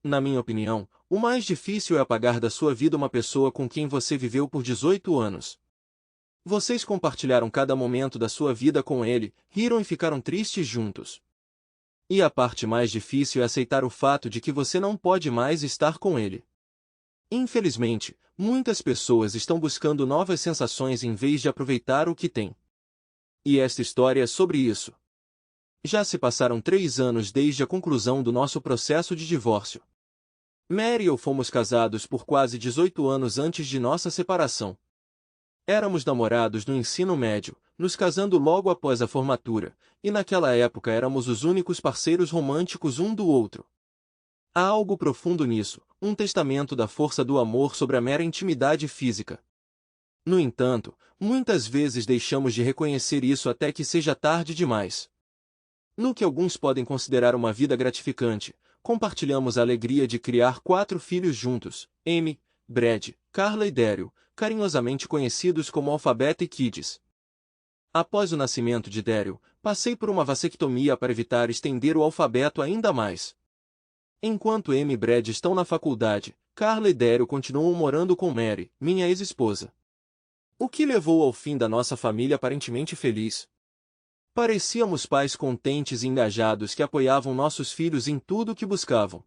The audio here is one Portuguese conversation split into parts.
Na minha opinião, o mais difícil é apagar da sua vida uma pessoa com quem você viveu por 18 anos. Vocês compartilharam cada momento da sua vida com ele, riram e ficaram tristes juntos. E a parte mais difícil é aceitar o fato de que você não pode mais estar com ele. Infelizmente, muitas pessoas estão buscando novas sensações em vez de aproveitar o que têm. E esta história é sobre isso. Já se passaram 3 anos desde a conclusão do nosso processo de divórcio. Mary e eu fomos casados por quase 18 anos antes de nossa separação. Éramos namorados no ensino médio, nos casando logo após a formatura, e naquela época éramos os únicos parceiros românticos um do outro. Há algo profundo nisso, um testamento da força do amor sobre a mera intimidade física. No entanto, muitas vezes deixamos de reconhecer isso até que seja tarde demais. No que alguns podem considerar uma vida gratificante, compartilhamos a alegria de criar 4 filhos juntos, Amy, Brad, Carla e Daryl, carinhosamente conhecidos como Alphabet e Kids. Após o nascimento de Daryl, passei por uma vasectomia para evitar estender o alfabeto ainda mais. Enquanto Amy e Brad estão na faculdade, Carla e Daryl continuam morando com Mary, minha ex-esposa. O que levou ao fim da nossa família aparentemente feliz. Parecíamos pais contentes e engajados que apoiavam nossos filhos em tudo o que buscavam.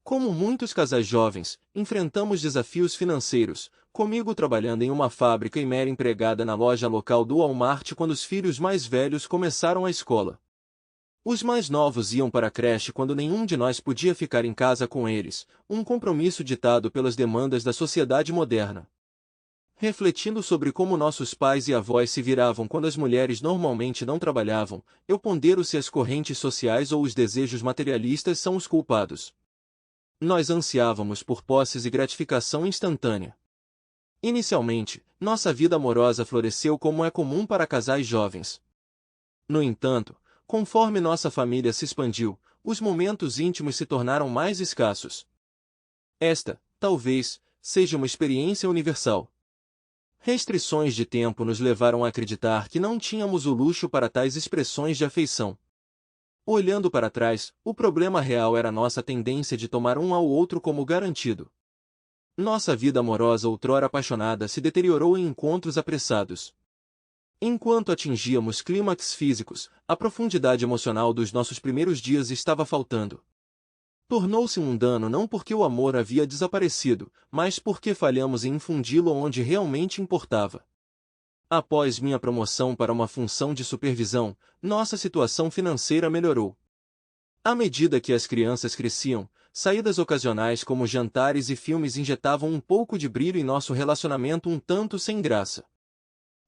Como muitos casais jovens, enfrentamos desafios financeiros, comigo trabalhando em uma fábrica e Mary empregada na loja local do Walmart quando os filhos mais velhos começaram a escola. Os mais novos iam para a creche quando nenhum de nós podia ficar em casa com eles, um compromisso ditado pelas demandas da sociedade moderna. Refletindo sobre como nossos pais e avós se viravam quando as mulheres normalmente não trabalhavam, eu pondero se as correntes sociais ou os desejos materialistas são os culpados. Nós ansiávamos por posses e gratificação instantânea. Inicialmente, nossa vida amorosa floresceu como é comum para casais jovens. No entanto, conforme nossa família se expandiu, os momentos íntimos se tornaram mais escassos. Esta, talvez, seja uma experiência universal. Restrições de tempo nos levaram a acreditar que não tínhamos o luxo para tais expressões de afeição. Olhando para trás, o problema real era nossa tendência de tomar um ao outro como garantido. Nossa vida amorosa outrora apaixonada se deteriorou em encontros apressados. Enquanto atingíamos clímax físicos, a profundidade emocional dos nossos primeiros dias estava faltando. Tornou-se mundano não porque o amor havia desaparecido, mas porque falhamos em infundi-lo onde realmente importava. Após minha promoção para uma função de supervisão, nossa situação financeira melhorou. À medida que as crianças cresciam, saídas ocasionais como jantares e filmes injetavam um pouco de brilho em nosso relacionamento um tanto sem graça.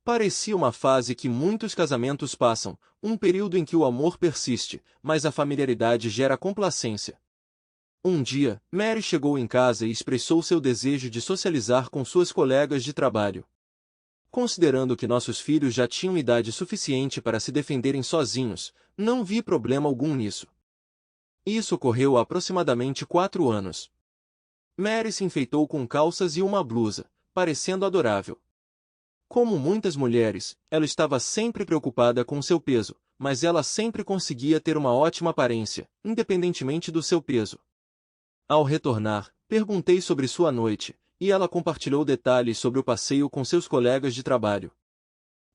Parecia uma fase que muitos casamentos passam, um período em que o amor persiste, mas a familiaridade gera complacência. Um dia, Mary chegou em casa e expressou seu desejo de socializar com suas colegas de trabalho. Considerando que nossos filhos já tinham idade suficiente para se defenderem sozinhos, não vi problema algum nisso. Isso ocorreu há aproximadamente 4 anos. Mary se enfeitou com calças e uma blusa, parecendo adorável. Como muitas mulheres, ela estava sempre preocupada com seu peso, mas ela sempre conseguia ter uma ótima aparência, independentemente do seu peso. Ao retornar, perguntei sobre sua noite, e ela compartilhou detalhes sobre o passeio com seus colegas de trabalho.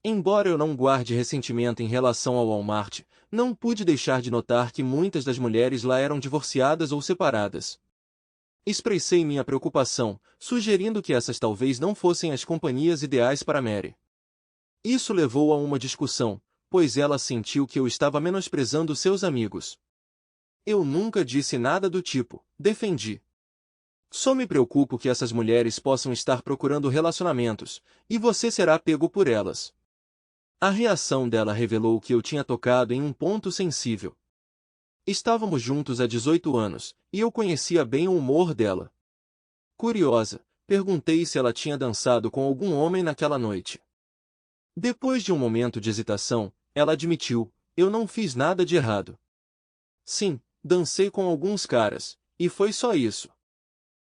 Embora eu não guarde ressentimento em relação ao Walmart, não pude deixar de notar que muitas das mulheres lá eram divorciadas ou separadas. Expressei minha preocupação, sugerindo que essas talvez não fossem as companhias ideais para Mary. Isso levou a uma discussão, pois ela sentiu que eu estava menosprezando seus amigos. Eu nunca disse nada do tipo, defendi. Só me preocupo que essas mulheres possam estar procurando relacionamentos, e você será pego por elas. A reação dela revelou que eu tinha tocado em um ponto sensível. Estávamos juntos há 18 anos, e eu conhecia bem o humor dela. Curiosa, perguntei se ela tinha dançado com algum homem naquela noite. Depois de um momento de hesitação, ela admitiu, eu não fiz nada de errado. Sim, dancei com alguns caras, e foi só isso.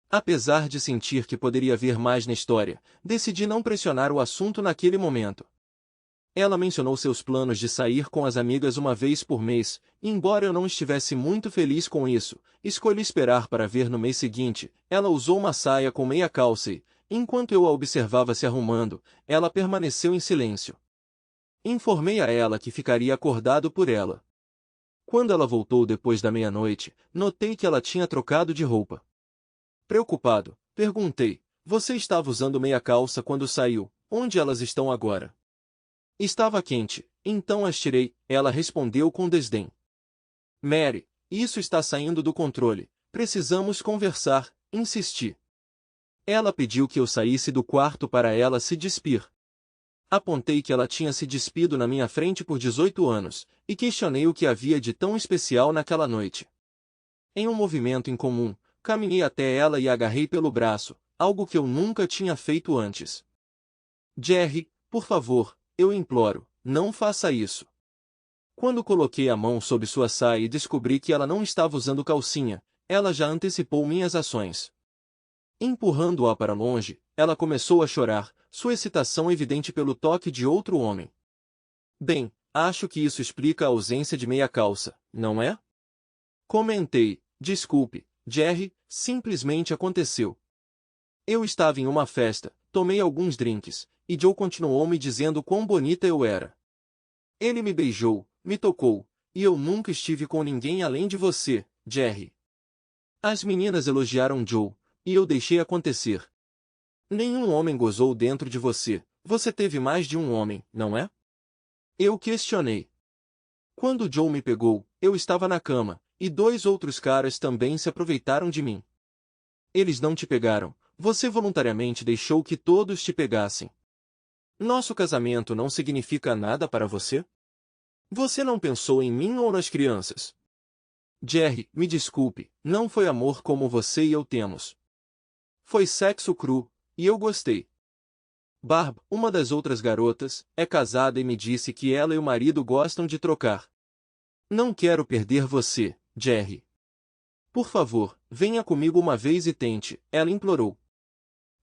Apesar de sentir que poderia haver mais na história, decidi não pressionar o assunto naquele momento. Ela mencionou seus planos de sair com as amigas uma vez por mês, e embora eu não estivesse muito feliz com isso, escolhi esperar para ver no mês seguinte. Ela usou uma saia com meia calça e, enquanto eu a observava se arrumando, ela permaneceu em silêncio. Informei a ela que ficaria acordado por ela. Quando ela voltou depois da meia-noite, notei que ela tinha trocado de roupa. Preocupado, perguntei: você estava usando meia calça quando saiu, onde elas estão agora? Estava quente, então as tirei, ela respondeu com desdém. Mary, isso está saindo do controle, precisamos conversar, insisti. Ela pediu que eu saísse do quarto para ela se despir. Apontei que ela tinha se despido na minha frente por 18 anos, e questionei o que havia de tão especial naquela noite. Em um movimento incomum, caminhei até ela e a agarrei pelo braço, algo que eu nunca tinha feito antes. Jerry, por favor, eu imploro, não faça isso. Quando coloquei a mão sob sua saia e descobri que ela não estava usando calcinha, ela já antecipou minhas ações. Empurrando-a para longe, ela começou a chorar, sua excitação evidente pelo toque de outro homem. Bem, acho que isso explica a ausência de meia calça, não é? Comentei. Desculpe, Jerry, simplesmente aconteceu. Eu estava em uma festa, tomei alguns drinks, e Joe continuou me dizendo quão bonita eu era. Ele me beijou, me tocou, e eu nunca estive com ninguém além de você, Jerry. As meninas elogiaram Joe, e eu deixei acontecer. Nenhum homem gozou dentro de você, você teve mais de um homem, não é? Eu questionei. Quando Joe me pegou, eu estava na cama, e 2 outros caras também se aproveitaram de mim. Eles não te pegaram, você voluntariamente deixou que todos te pegassem. Nosso casamento não significa nada para você? Você não pensou em mim ou nas crianças? Jerry, me desculpe, não foi amor como você e eu temos. Foi sexo cru, e eu gostei. Barb, uma das outras garotas, é casada e me disse que ela e o marido gostam de trocar. Não quero perder você, Jerry. Por favor, venha comigo uma vez e tente, ela implorou.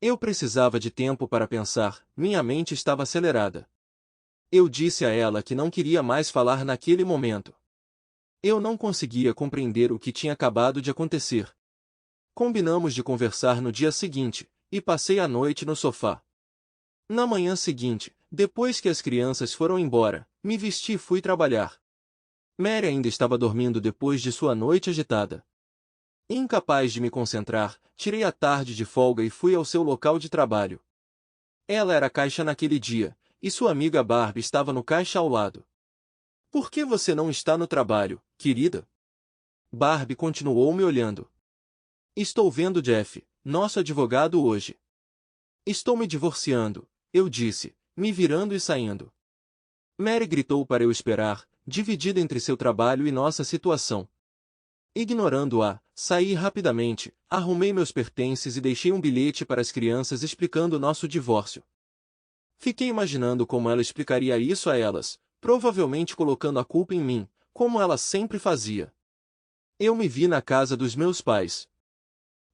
Eu precisava de tempo para pensar, minha mente estava acelerada. Eu disse a ela que não queria mais falar naquele momento. Eu não conseguia compreender o que tinha acabado de acontecer. Combinamos de conversar no dia seguinte, e passei a noite no sofá. Na manhã seguinte, depois que as crianças foram embora, me vesti e fui trabalhar. Mary ainda estava dormindo depois de sua noite agitada. Incapaz de me concentrar, tirei a tarde de folga e fui ao seu local de trabalho. Ela era caixa naquele dia, e sua amiga Barbie estava no caixa ao lado. Por que você não está no trabalho, querida? Barbie continuou me olhando. Estou vendo Jeff, nosso advogado hoje. Estou me divorciando, eu disse, me virando e saindo. Mary gritou para eu esperar, dividida entre seu trabalho e nossa situação. Ignorando-a, saí rapidamente, arrumei meus pertences e deixei um bilhete para as crianças explicando nosso divórcio. Fiquei imaginando como ela explicaria isso a elas, provavelmente colocando a culpa em mim, como ela sempre fazia. Eu me vi na casa dos meus pais.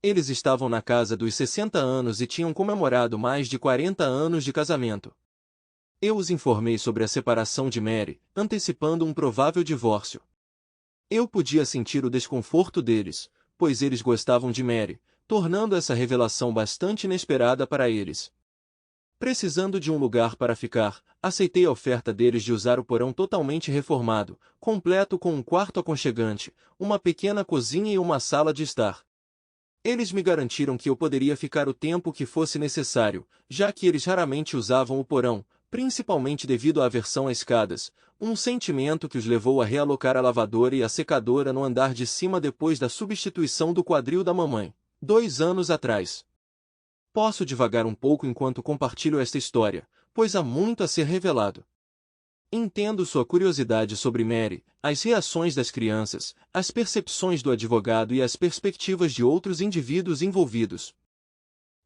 Eles estavam na casa dos 60 anos e tinham comemorado mais de 40 anos de casamento. Eu os informei sobre a separação de Mary, antecipando um provável divórcio. Eu podia sentir o desconforto deles, pois eles gostavam de Mary, tornando essa revelação bastante inesperada para eles. Precisando de um lugar para ficar, aceitei a oferta deles de usar o porão totalmente reformado, completo com um quarto aconchegante, uma pequena cozinha e uma sala de estar. Eles me garantiram que eu poderia ficar o tempo que fosse necessário, já que eles raramente usavam o porão, principalmente devido à aversão a escadas, um sentimento que os levou a realocar a lavadora e a secadora no andar de cima depois da substituição do quadril da mamãe, 2 anos atrás. Posso divagar um pouco enquanto compartilho esta história, pois há muito a ser revelado. Entendo sua curiosidade sobre Mary, as reações das crianças, as percepções do advogado e as perspectivas de outros indivíduos envolvidos.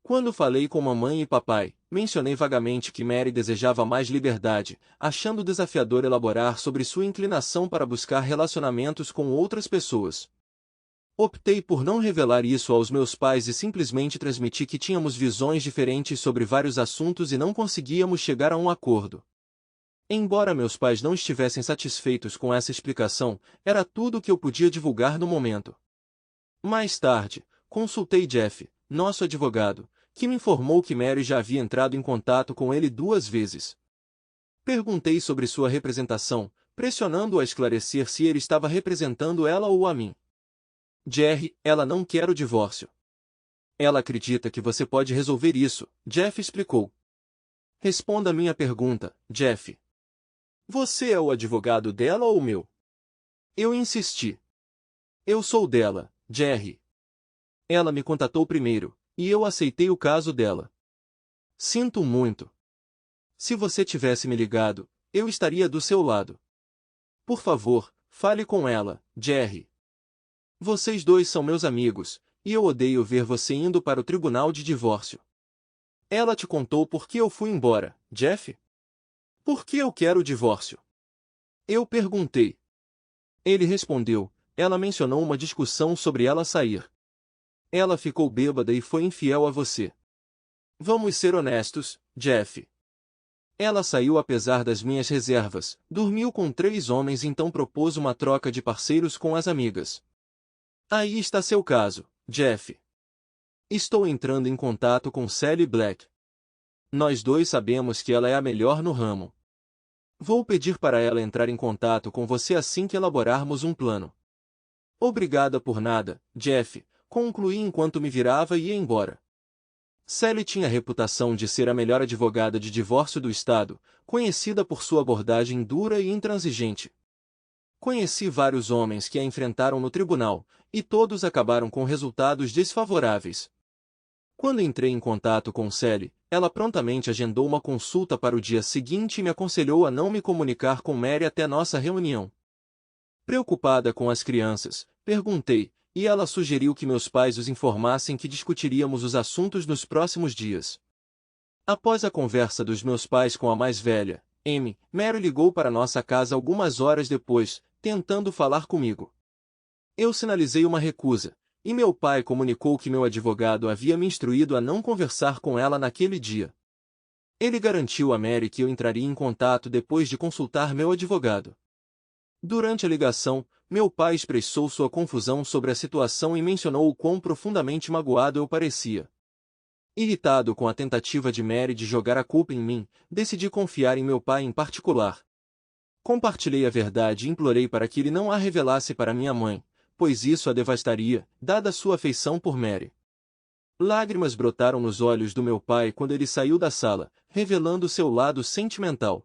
Quando falei com mamãe e papai, mencionei vagamente que Mary desejava mais liberdade, achando desafiador elaborar sobre sua inclinação para buscar relacionamentos com outras pessoas. Optei por não revelar isso aos meus pais e simplesmente transmiti que tínhamos visões diferentes sobre vários assuntos e não conseguíamos chegar a um acordo. Embora meus pais não estivessem satisfeitos com essa explicação, era tudo o que eu podia divulgar no momento. Mais tarde, consultei Jeff, nosso advogado, que me informou que Mary já havia entrado em contato com ele 2 vezes. Perguntei sobre sua representação, pressionando-o a esclarecer se ele estava representando ela ou a mim. Jerry, ela não quer o divórcio. Ela acredita que você pode resolver isso, Jeff explicou. Responda minha pergunta, Jeff. Você é o advogado dela ou o meu? Eu insisti. Eu sou dela, Jerry. Ela me contatou primeiro, e eu aceitei o caso dela. Sinto muito. Se você tivesse me ligado, eu estaria do seu lado. Por favor, fale com ela, Jerry. Vocês dois são meus amigos, e eu odeio ver você indo para o tribunal de divórcio. Ela te contou por que eu fui embora, Jeff? Por que eu quero o divórcio? Eu perguntei. Ele respondeu, ela mencionou uma discussão sobre ela sair. Ela ficou bêbada e foi infiel a você. Vamos ser honestos, Jeff. Ela saiu apesar das minhas reservas, dormiu com 3 homens e então propôs uma troca de parceiros com as amigas. Aí está seu caso, Jeff. Estou entrando em contato com Sally Black. Nós dois sabemos que ela é a melhor no ramo. Vou pedir para ela entrar em contato com você assim que elaborarmos um plano. Obrigada por nada, Jeff, concluí enquanto me virava e ia embora. Sally tinha a reputação de ser a melhor advogada de divórcio do estado, conhecida por sua abordagem dura e intransigente. Conheci vários homens que a enfrentaram no tribunal, e todos acabaram com resultados desfavoráveis. Quando entrei em contato com Sally, ela prontamente agendou uma consulta para o dia seguinte e me aconselhou a não me comunicar com Mary até nossa reunião. Preocupada com as crianças, perguntei, e ela sugeriu que meus pais os informassem que discutiríamos os assuntos nos próximos dias. Após a conversa dos meus pais com a mais velha, Amy, Mary ligou para nossa casa algumas horas depois, tentando falar comigo. Eu sinalizei uma recusa, e meu pai comunicou que meu advogado havia me instruído a não conversar com ela naquele dia. Ele garantiu a Mary que eu entraria em contato depois de consultar meu advogado. Durante a ligação, meu pai expressou sua confusão sobre a situação e mencionou o quão profundamente magoado eu parecia. Irritado com a tentativa de Mary de jogar a culpa em mim, decidi confiar em meu pai em particular. Compartilhei a verdade e implorei para que ele não a revelasse para minha mãe, pois isso a devastaria, dada sua afeição por Mary. Lágrimas brotaram nos olhos do meu pai quando ele saiu da sala, revelando seu lado sentimental.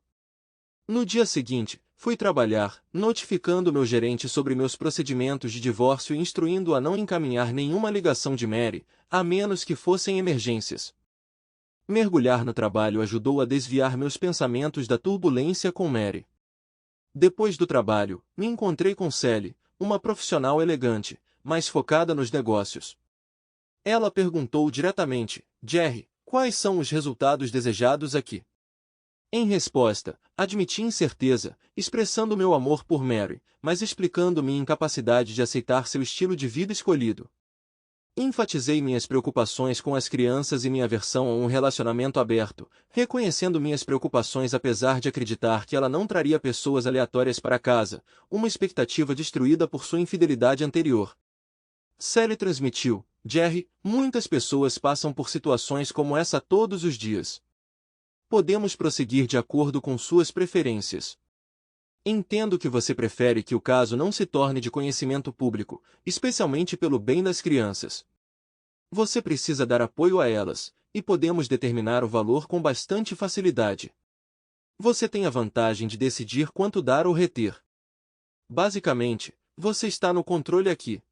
No dia seguinte, fui trabalhar, notificando meu gerente sobre meus procedimentos de divórcio e instruindo-o a não encaminhar nenhuma ligação de Mary, a menos que fossem emergências. Mergulhar no trabalho ajudou a desviar meus pensamentos da turbulência com Mary. Depois do trabalho, me encontrei com Sally, uma profissional elegante, mas focada nos negócios. Ela perguntou diretamente, Jerry, quais são os resultados desejados aqui? Em resposta, admiti incerteza, expressando meu amor por Mary, mas explicando minha incapacidade de aceitar seu estilo de vida escolhido. Enfatizei minhas preocupações com as crianças e minha aversão a um relacionamento aberto, reconhecendo minhas preocupações apesar de acreditar que ela não traria pessoas aleatórias para casa, uma expectativa destruída por sua infidelidade anterior. Sally transmitiu, Jerry, muitas pessoas passam por situações como essa todos os dias. Podemos prosseguir de acordo com suas preferências. Entendo que você prefere que o caso não se torne de conhecimento público, especialmente pelo bem das crianças. Você precisa dar apoio a elas, e podemos determinar o valor com bastante facilidade. Você tem a vantagem de decidir quanto dar ou reter. Basicamente, você está no controle aqui.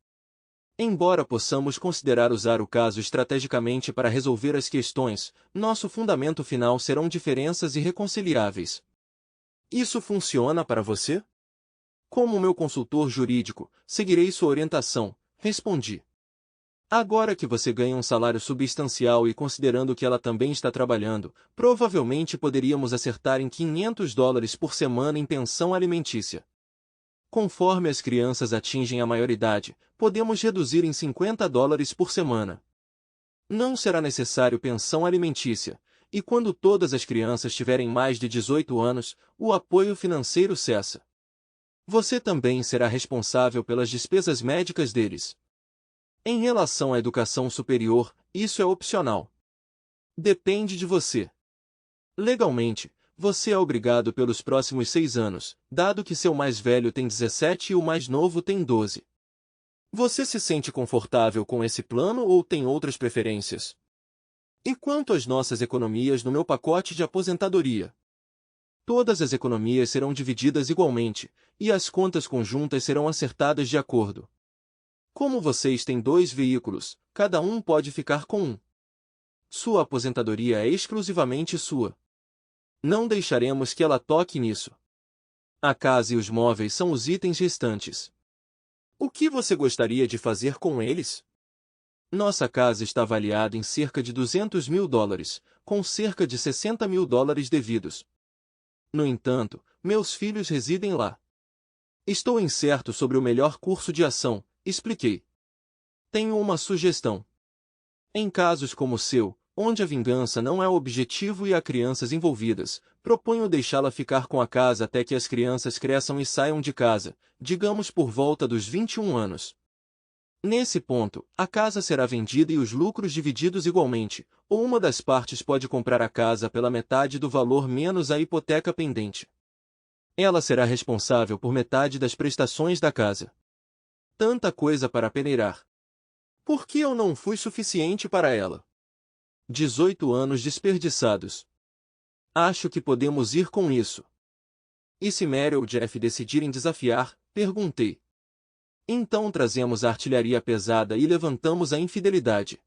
Embora possamos considerar usar o caso estrategicamente para resolver as questões, nosso fundamento final serão diferenças irreconciliáveis. Isso funciona para você? Como meu consultor jurídico, seguirei sua orientação, respondi. Agora que você ganha um salário substancial e considerando que ela também está trabalhando, provavelmente poderíamos acertar em $500 por semana em pensão alimentícia. Conforme as crianças atingem a maioridade, podemos reduzir em $50 por semana. Não será necessário pensão alimentícia, e quando todas as crianças tiverem mais de 18 anos, o apoio financeiro cessa. Você também será responsável pelas despesas médicas deles. Em relação à educação superior, isso é opcional. Depende de você. Legalmente, você é obrigado pelos próximos 6 anos, dado que seu mais velho tem 17 e o mais novo tem 12. Você se sente confortável com esse plano ou tem outras preferências? E quanto às nossas economias no meu pacote de aposentadoria? Todas as economias serão divididas igualmente, e as contas conjuntas serão acertadas de acordo. Como vocês têm 2 veículos, cada um pode ficar com um. Sua aposentadoria é exclusivamente sua. Não deixaremos que ela toque nisso. A casa e os móveis são os itens restantes. O que você gostaria de fazer com eles? Nossa casa está avaliada em cerca de US$ 200 mil, com cerca de US$ 60 mil devidos. No entanto, meus filhos residem lá. Estou incerto sobre o melhor curso de ação, expliquei. Tenho uma sugestão. Em casos como o seu, onde a vingança não é o objetivo e há crianças envolvidas, proponho deixá-la ficar com a casa até que as crianças cresçam e saiam de casa, digamos por volta dos 21 anos. Nesse ponto, a casa será vendida e os lucros divididos igualmente, ou uma das partes pode comprar a casa pela metade do valor menos a hipoteca pendente. Ela será responsável por metade das prestações da casa. Tanta coisa para peneirar. Por que eu não fui suficiente para ela? 18 anos desperdiçados. Acho que podemos ir com isso. E se Mary ou Jeff decidirem desafiar? Perguntei. Então trazemos a artilharia pesada e levantamos a infidelidade.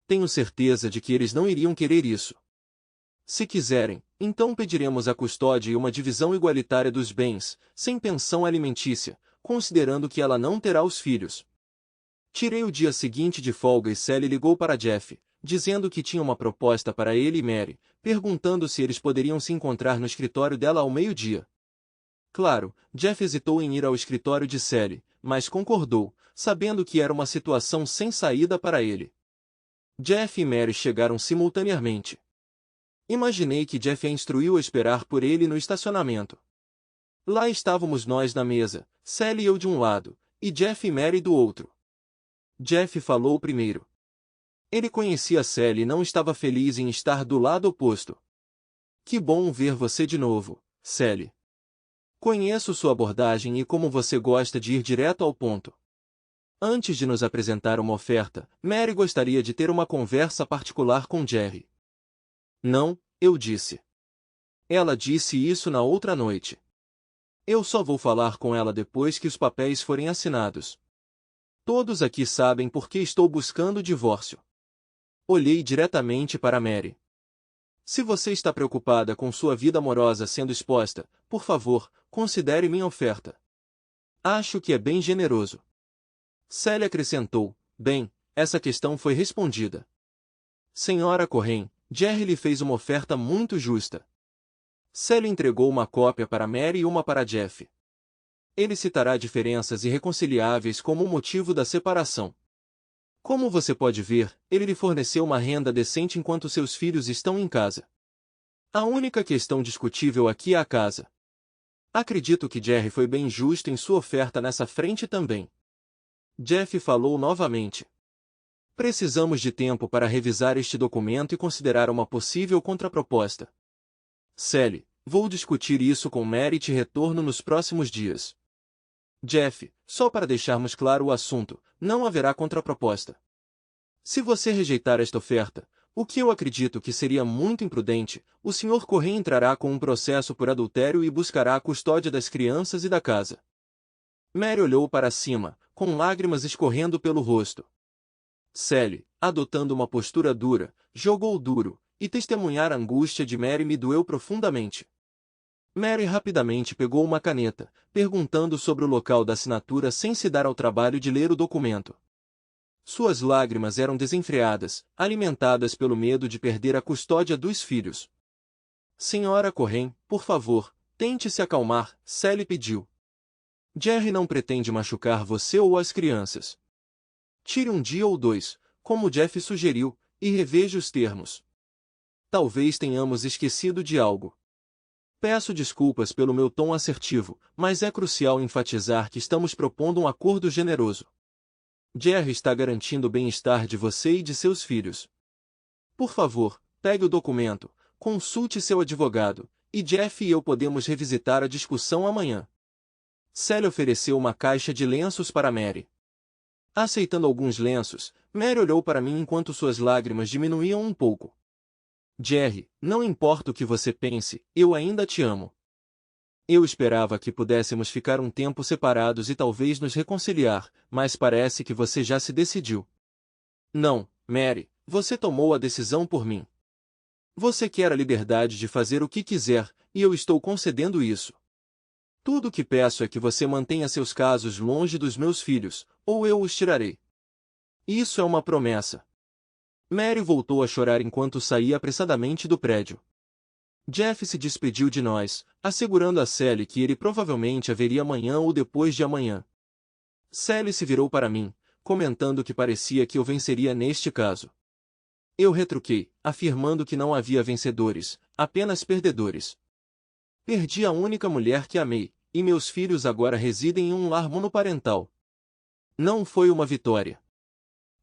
Tenho certeza de que eles não iriam querer isso. Se quiserem, então pediremos a custódia e uma divisão igualitária dos bens, sem pensão alimentícia, considerando que ela não terá os filhos. Tirei o dia seguinte de folga e Sally ligou para Jeff, dizendo que tinha uma proposta para ele e Mary, perguntando se eles poderiam se encontrar no escritório dela ao meio-dia. Claro, Jeff hesitou em ir ao escritório de Sally, mas concordou, sabendo que era uma situação sem saída para ele. Jeff e Mary chegaram simultaneamente. Imaginei que Jeff a instruiu a esperar por ele no estacionamento. Lá estávamos nós na mesa, Sally e eu de um lado, e Jeff e Mary do outro. Jeff falou primeiro. Ele conhecia Sally e não estava feliz em estar do lado oposto. Que bom ver você de novo, Sally. Conheço sua abordagem e como você gosta de ir direto ao ponto. Antes de nos apresentar uma oferta, Mary gostaria de ter uma conversa particular com Jerry. Não, eu disse. Ela disse isso na outra noite. Eu só vou falar com ela depois que os papéis forem assinados. Todos aqui sabem por que estou buscando o divórcio. Olhei diretamente para Mary. Se você está preocupada com sua vida amorosa sendo exposta, por favor, considere minha oferta. Acho que é bem generoso. Sally acrescentou, bem, essa questão foi respondida. Senhora Corrêa, Jerry lhe fez uma oferta muito justa. Sally entregou uma cópia para Mary e uma para Jeff. Ele citará diferenças irreconciliáveis como o motivo da separação. Como você pode ver, ele lhe forneceu uma renda decente enquanto seus filhos estão em casa. A única questão discutível aqui é a casa. Acredito que Jerry foi bem justo em sua oferta nessa frente também. Jeff falou novamente. Precisamos de tempo para revisar este documento e considerar uma possível contraproposta. Sally, vou discutir isso com Mary e te retorno nos próximos dias. Jeff, só para deixarmos claro o assunto, não haverá contraproposta. Se você rejeitar esta oferta, o que eu acredito que seria muito imprudente, o Sr. Corrêa entrará com um processo por adultério e buscará a custódia das crianças e da casa. Mary olhou para cima, com lágrimas escorrendo pelo rosto. Sally, adotando uma postura dura, jogou duro, e testemunhar a angústia de Mary me doeu profundamente. Mary rapidamente pegou uma caneta, perguntando sobre o local da assinatura sem se dar ao trabalho de ler o documento. Suas lágrimas eram desenfreadas, alimentadas pelo medo de perder a custódia dos filhos. Senhora Corrêa, por favor, tente se acalmar, Sally pediu. Jerry não pretende machucar você ou as crianças. Tire um dia ou dois, como Jeff sugeriu, e reveja os termos. talvez tenhamos esquecido de algo. Peço desculpas pelo meu tom assertivo, mas é crucial enfatizar que estamos propondo um acordo generoso. Jerry está garantindo o bem-estar de você e de seus filhos. Por favor, pegue o documento, consulte seu advogado, e Jeff e eu podemos revisitar a discussão amanhã. Sally ofereceu uma caixa de lenços para Mary. Aceitando alguns lenços, Mary olhou para mim enquanto suas lágrimas diminuíam um pouco. Jerry, não importa o que você pense, eu ainda te amo. Eu esperava que pudéssemos ficar um tempo separados e talvez nos reconciliar, mas parece que você já se decidiu. Não, Mary, você tomou a decisão por mim. Você quer a liberdade de fazer o que quiser, e eu estou concedendo isso. Tudo o que peço é que você mantenha seus casos longe dos meus filhos, ou eu os tirarei. Isso é uma promessa. Mary voltou a chorar enquanto saía apressadamente do prédio. Jeff se despediu de nós, assegurando a Sally que ele provavelmente a veria amanhã ou depois de amanhã. Sally se virou para mim, comentando que parecia que eu venceria neste caso. Eu retruquei, afirmando que não havia vencedores, apenas perdedores. Perdi a única mulher que amei, e meus filhos agora residem em um lar monoparental. Não foi uma vitória.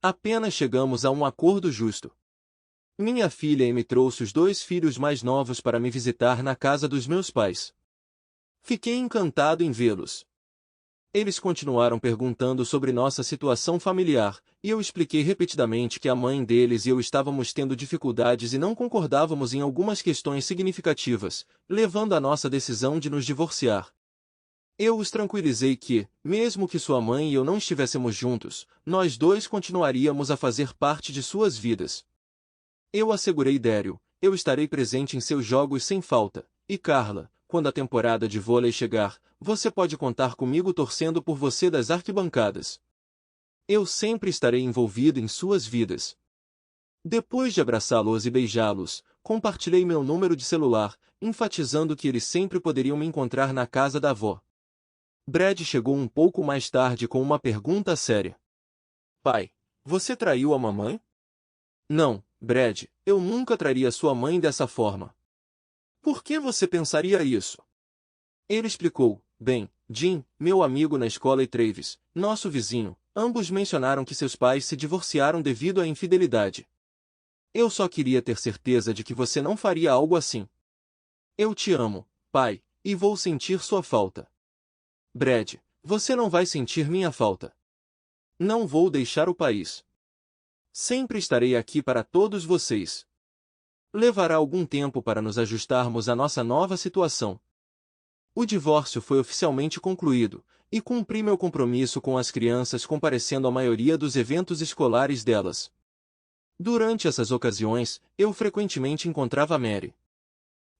Apenas chegamos a um acordo justo. Minha filha me trouxe os 2 filhos mais novos para me visitar na casa dos meus pais. Fiquei encantado em vê-los. Eles continuaram perguntando sobre nossa situação familiar, e eu expliquei repetidamente que a mãe deles e eu estávamos tendo dificuldades e não concordávamos em algumas questões significativas, levando à nossa decisão de nos divorciar. Eu os tranquilizei que, mesmo que sua mãe e eu não estivéssemos juntos, nós 2 continuaríamos a fazer parte de suas vidas. Eu assegurei Daryl, eu estarei presente em seus jogos sem falta, e Carla, quando a temporada de vôlei chegar, você pode contar comigo torcendo por você das arquibancadas. Eu sempre estarei envolvido em suas vidas. Depois de abraçá-los e beijá-los, compartilhei meu número de celular, enfatizando que eles sempre poderiam me encontrar na casa da avó. Brad chegou um pouco mais tarde com uma pergunta séria. Pai, você traiu a mamãe? Não, Brad, eu nunca traria sua mãe dessa forma. Por que você pensaria isso? Ele explicou, bem, Jim, meu amigo na escola e Travis, nosso vizinho, ambos mencionaram que seus pais se divorciaram devido à infidelidade. Eu só queria ter certeza de que você não faria algo assim. Eu te amo, pai, e vou sentir sua falta. Brad, você não vai sentir minha falta. Não vou deixar o país. Sempre estarei aqui para todos vocês. Levará algum tempo para nos ajustarmos à nossa nova situação. O divórcio foi oficialmente concluído, e cumpri meu compromisso com as crianças comparecendo à maioria dos eventos escolares delas. Durante essas ocasiões, eu frequentemente encontrava Mary.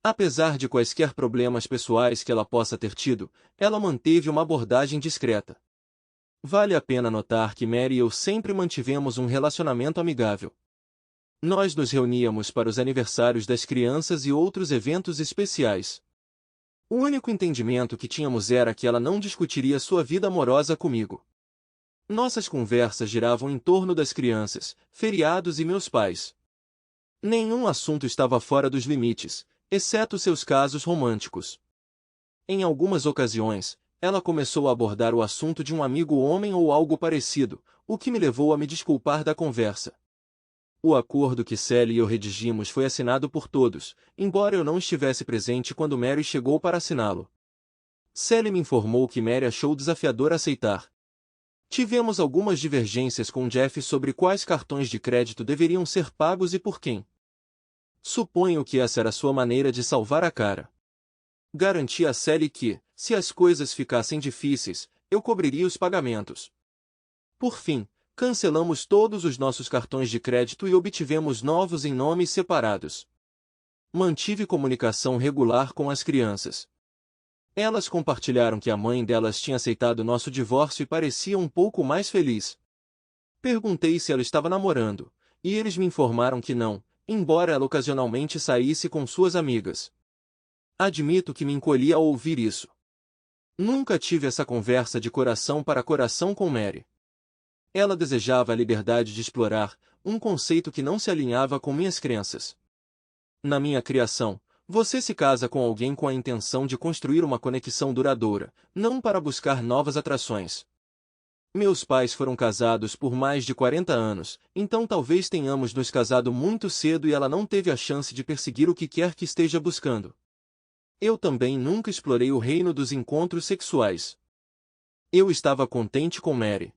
Apesar de quaisquer problemas pessoais que ela possa ter tido, ela manteve uma abordagem discreta. Vale a pena notar que Mary e eu sempre mantivemos um relacionamento amigável. Nós nos reuníamos para os aniversários das crianças e outros eventos especiais. O único entendimento que tínhamos era que ela não discutiria sua vida amorosa comigo. Nossas conversas giravam em torno das crianças, feriados e meus pais. Nenhum assunto estava fora dos limites, exceto seus casos românticos. Em algumas ocasiões, ela começou a abordar o assunto de um amigo homem ou algo parecido, o que me levou a me desculpar da conversa. O acordo que Sally e eu redigimos foi assinado por todos, embora eu não estivesse presente quando Mary chegou para assiná-lo. Sally me informou que Mary achou desafiador aceitar. Tivemos algumas divergências com Jeff sobre quais cartões de crédito deveriam ser pagos e por quem. Suponho que essa era sua maneira de salvar a cara. Garanti a Sally que, se as coisas ficassem difíceis, eu cobriria os pagamentos. Por fim, cancelamos todos os nossos cartões de crédito e obtivemos novos em nomes separados. Mantive comunicação regular com as crianças. Elas compartilharam que a mãe delas tinha aceitado nosso divórcio e parecia um pouco mais feliz. Perguntei se ela estava namorando, e eles me informaram que não, embora ela ocasionalmente saísse com suas amigas. Admito que me encolhi ao ouvir isso. Nunca tive essa conversa de coração para coração com Mary. Ela desejava a liberdade de explorar, um conceito que não se alinhava com minhas crenças. Na minha criação, você se casa com alguém com a intenção de construir uma conexão duradoura, não para buscar novas atrações. Meus pais foram casados por mais de 40 anos, então talvez tenhamos nos casado muito cedo e ela não teve a chance de perseguir o que quer que esteja buscando. Eu também nunca explorei o reino dos encontros sexuais. Eu estava contente com Mary.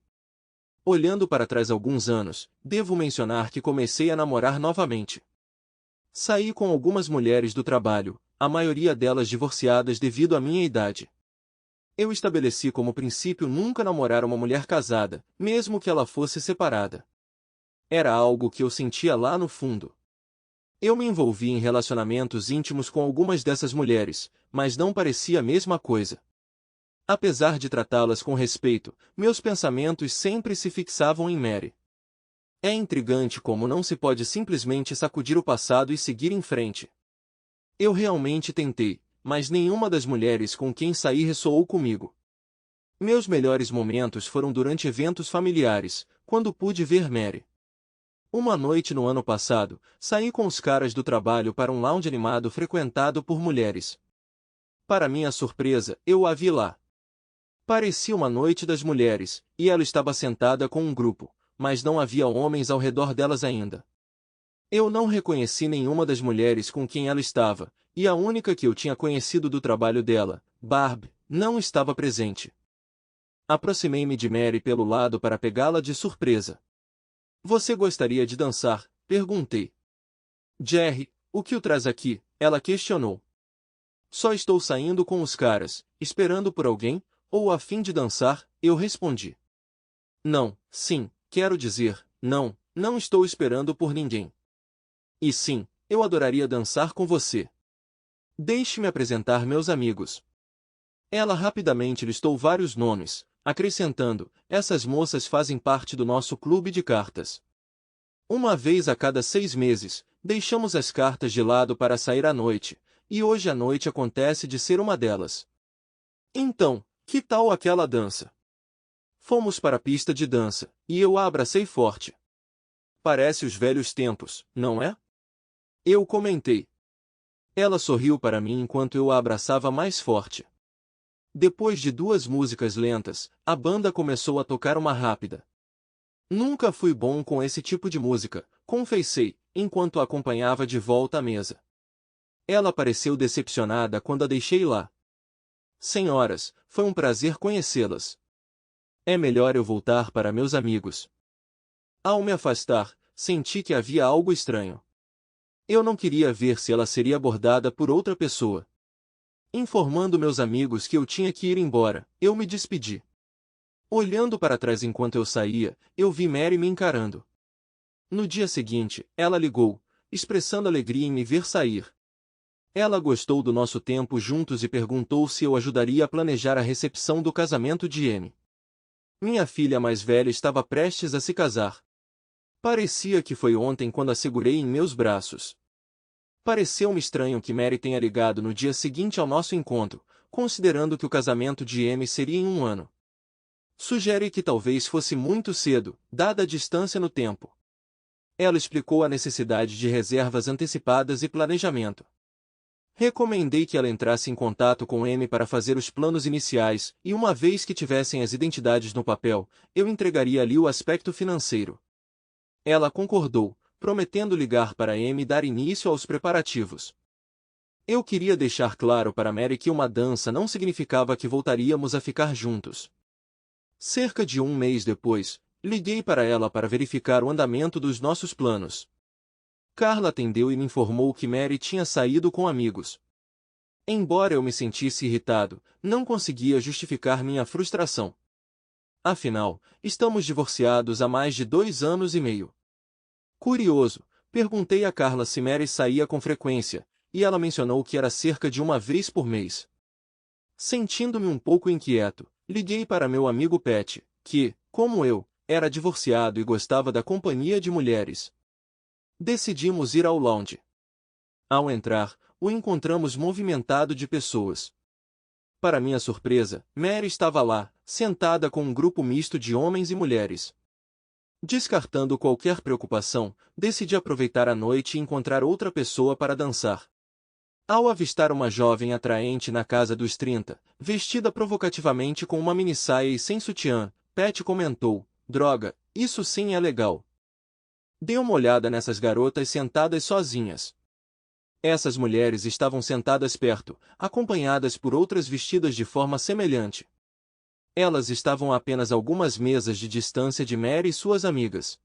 Olhando para trás alguns anos, devo mencionar que comecei a namorar novamente. Saí com algumas mulheres do trabalho, a maioria delas divorciadas devido à minha idade. Eu estabeleci como princípio nunca namorar uma mulher casada, mesmo que ela fosse separada. Era algo que eu sentia lá no fundo. Eu me envolvi em relacionamentos íntimos com algumas dessas mulheres, mas não parecia a mesma coisa. Apesar de tratá-las com respeito, meus pensamentos sempre se fixavam em Mary. É intrigante como não se pode simplesmente sacudir o passado e seguir em frente. Eu realmente tentei, mas nenhuma das mulheres com quem saí ressoou comigo. Meus melhores momentos foram durante eventos familiares, quando pude ver Mary. Uma noite no ano passado, saí com os caras do trabalho para um lounge animado frequentado por mulheres. Para minha surpresa, eu a vi lá. Parecia uma noite das mulheres, e ela estava sentada com um grupo, mas não havia homens ao redor delas ainda. Eu não reconheci nenhuma das mulheres com quem ela estava, e a única que eu tinha conhecido do trabalho dela, Barb, não estava presente. Aproximei-me de Mary pelo lado para pegá-la de surpresa. Você gostaria de dançar? Perguntei. Jerry, o que o traz aqui? Ela questionou. Só estou saindo com os caras, esperando por alguém, ou a fim de dançar, eu respondi. Não, sim, quero dizer, não estou esperando por ninguém. E sim, eu adoraria dançar com você. Deixe-me apresentar meus amigos. Ela rapidamente listou vários nomes, acrescentando, essas moças fazem parte do nosso clube de cartas. Uma vez a cada 6 meses, deixamos as cartas de lado para sair à noite, e hoje à noite acontece de ser uma delas. Então, que tal aquela dança? Fomos para a pista de dança, e eu a abracei forte. Parece os velhos tempos, não é? Eu comentei. Ela sorriu para mim enquanto eu a abraçava mais forte. Depois de 2 músicas lentas, a banda começou a tocar uma rápida. Nunca fui bom com esse tipo de música, confessei, enquanto a acompanhava de volta à mesa. Ela pareceu decepcionada quando a deixei lá. Senhoras, foi um prazer conhecê-las. É melhor eu voltar para meus amigos. Ao me afastar, senti que havia algo estranho. Eu não queria ver se ela seria abordada por outra pessoa. Informando meus amigos que eu tinha que ir embora, eu me despedi. Olhando para trás enquanto eu saía, eu vi Mary me encarando. No dia seguinte, ela ligou, expressando alegria em me ver sair. Ela gostou do nosso tempo juntos e perguntou se eu ajudaria a planejar a recepção do casamento de Amy. Minha filha mais velha estava prestes a se casar. Parecia que foi ontem quando a segurei em meus braços. Pareceu-me estranho que Mary tenha ligado no dia seguinte ao nosso encontro, considerando que o casamento de Amy seria em 1 ano. Sugere que talvez fosse muito cedo, dada a distância no tempo. Ela explicou a necessidade de reservas antecipadas e planejamento. Recomendei que ela entrasse em contato com Amy para fazer os planos iniciais, e uma vez que tivessem as identidades no papel, eu entregaria-lhe o aspecto financeiro. Ela concordou, prometendo ligar para Amy e dar início aos preparativos. Eu queria deixar claro para Mary que uma dança não significava que voltaríamos a ficar juntos. Cerca de 1 mês depois, liguei para ela para verificar o andamento dos nossos planos. Carla atendeu e me informou que Mary tinha saído com amigos. Embora eu me sentisse irritado, não conseguia justificar minha frustração. Afinal, estamos divorciados há mais de 2 anos e meio. Curioso, perguntei a Carla se Mary saía com frequência, e ela mencionou que era cerca de 1 vez por mês. Sentindo-me um pouco inquieto, liguei para meu amigo Pat, que, como eu, era divorciado e gostava da companhia de mulheres. Decidimos ir ao lounge. Ao entrar, o encontramos movimentado de pessoas. Para minha surpresa, Mary estava lá, sentada com um grupo misto de homens e mulheres. Descartando qualquer preocupação, decidi aproveitar a noite e encontrar outra pessoa para dançar. Ao avistar uma jovem atraente na casa dos 30, vestida provocativamente com uma minissaia e sem sutiã, Pat comentou: "Droga, isso sim é legal. Dê uma olhada nessas garotas sentadas sozinhas." Essas mulheres estavam sentadas perto, acompanhadas por outras vestidas de forma semelhante. Elas estavam a apenas algumas mesas de distância de Mary e suas amigas.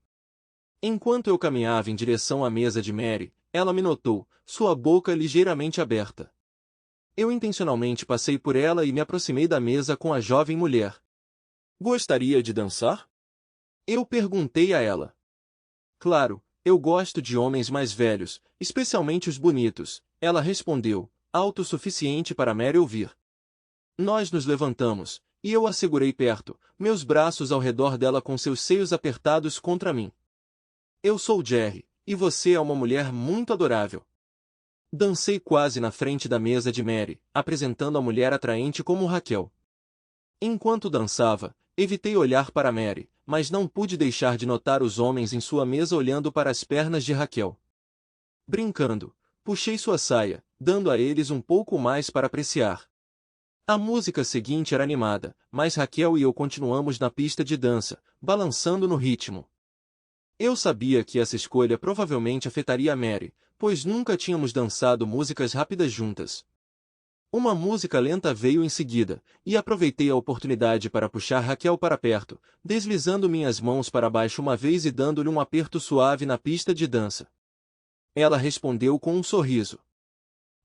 Enquanto eu caminhava em direção à mesa de Mary, ela me notou, sua boca ligeiramente aberta. Eu intencionalmente passei por ela e me aproximei da mesa com a jovem mulher. "Gostaria de dançar?" Eu perguntei a ela. "Claro, eu gosto de homens mais velhos, especialmente os bonitos," ela respondeu, alto o suficiente para Mary ouvir. Nós nos levantamos, e eu a segurei perto, meus braços ao redor dela com seus seios apertados contra mim. "Eu sou Jerry, e você é uma mulher muito adorável." Dancei quase na frente da mesa de Mary, apresentando a mulher atraente como Raquel. Enquanto dançava, evitei olhar para Mary, mas não pude deixar de notar os homens em sua mesa olhando para as pernas de Raquel. Brincando, puxei sua saia, dando a eles um pouco mais para apreciar. A música seguinte era animada, mas Raquel e eu continuamos na pista de dança, balançando no ritmo. Eu sabia que essa escolha provavelmente afetaria Mary, pois nunca tínhamos dançado músicas rápidas juntas. Uma música lenta veio em seguida, e aproveitei a oportunidade para puxar Raquel para perto, deslizando minhas mãos para baixo uma vez e dando-lhe um aperto suave na pista de dança. Ela respondeu com um sorriso.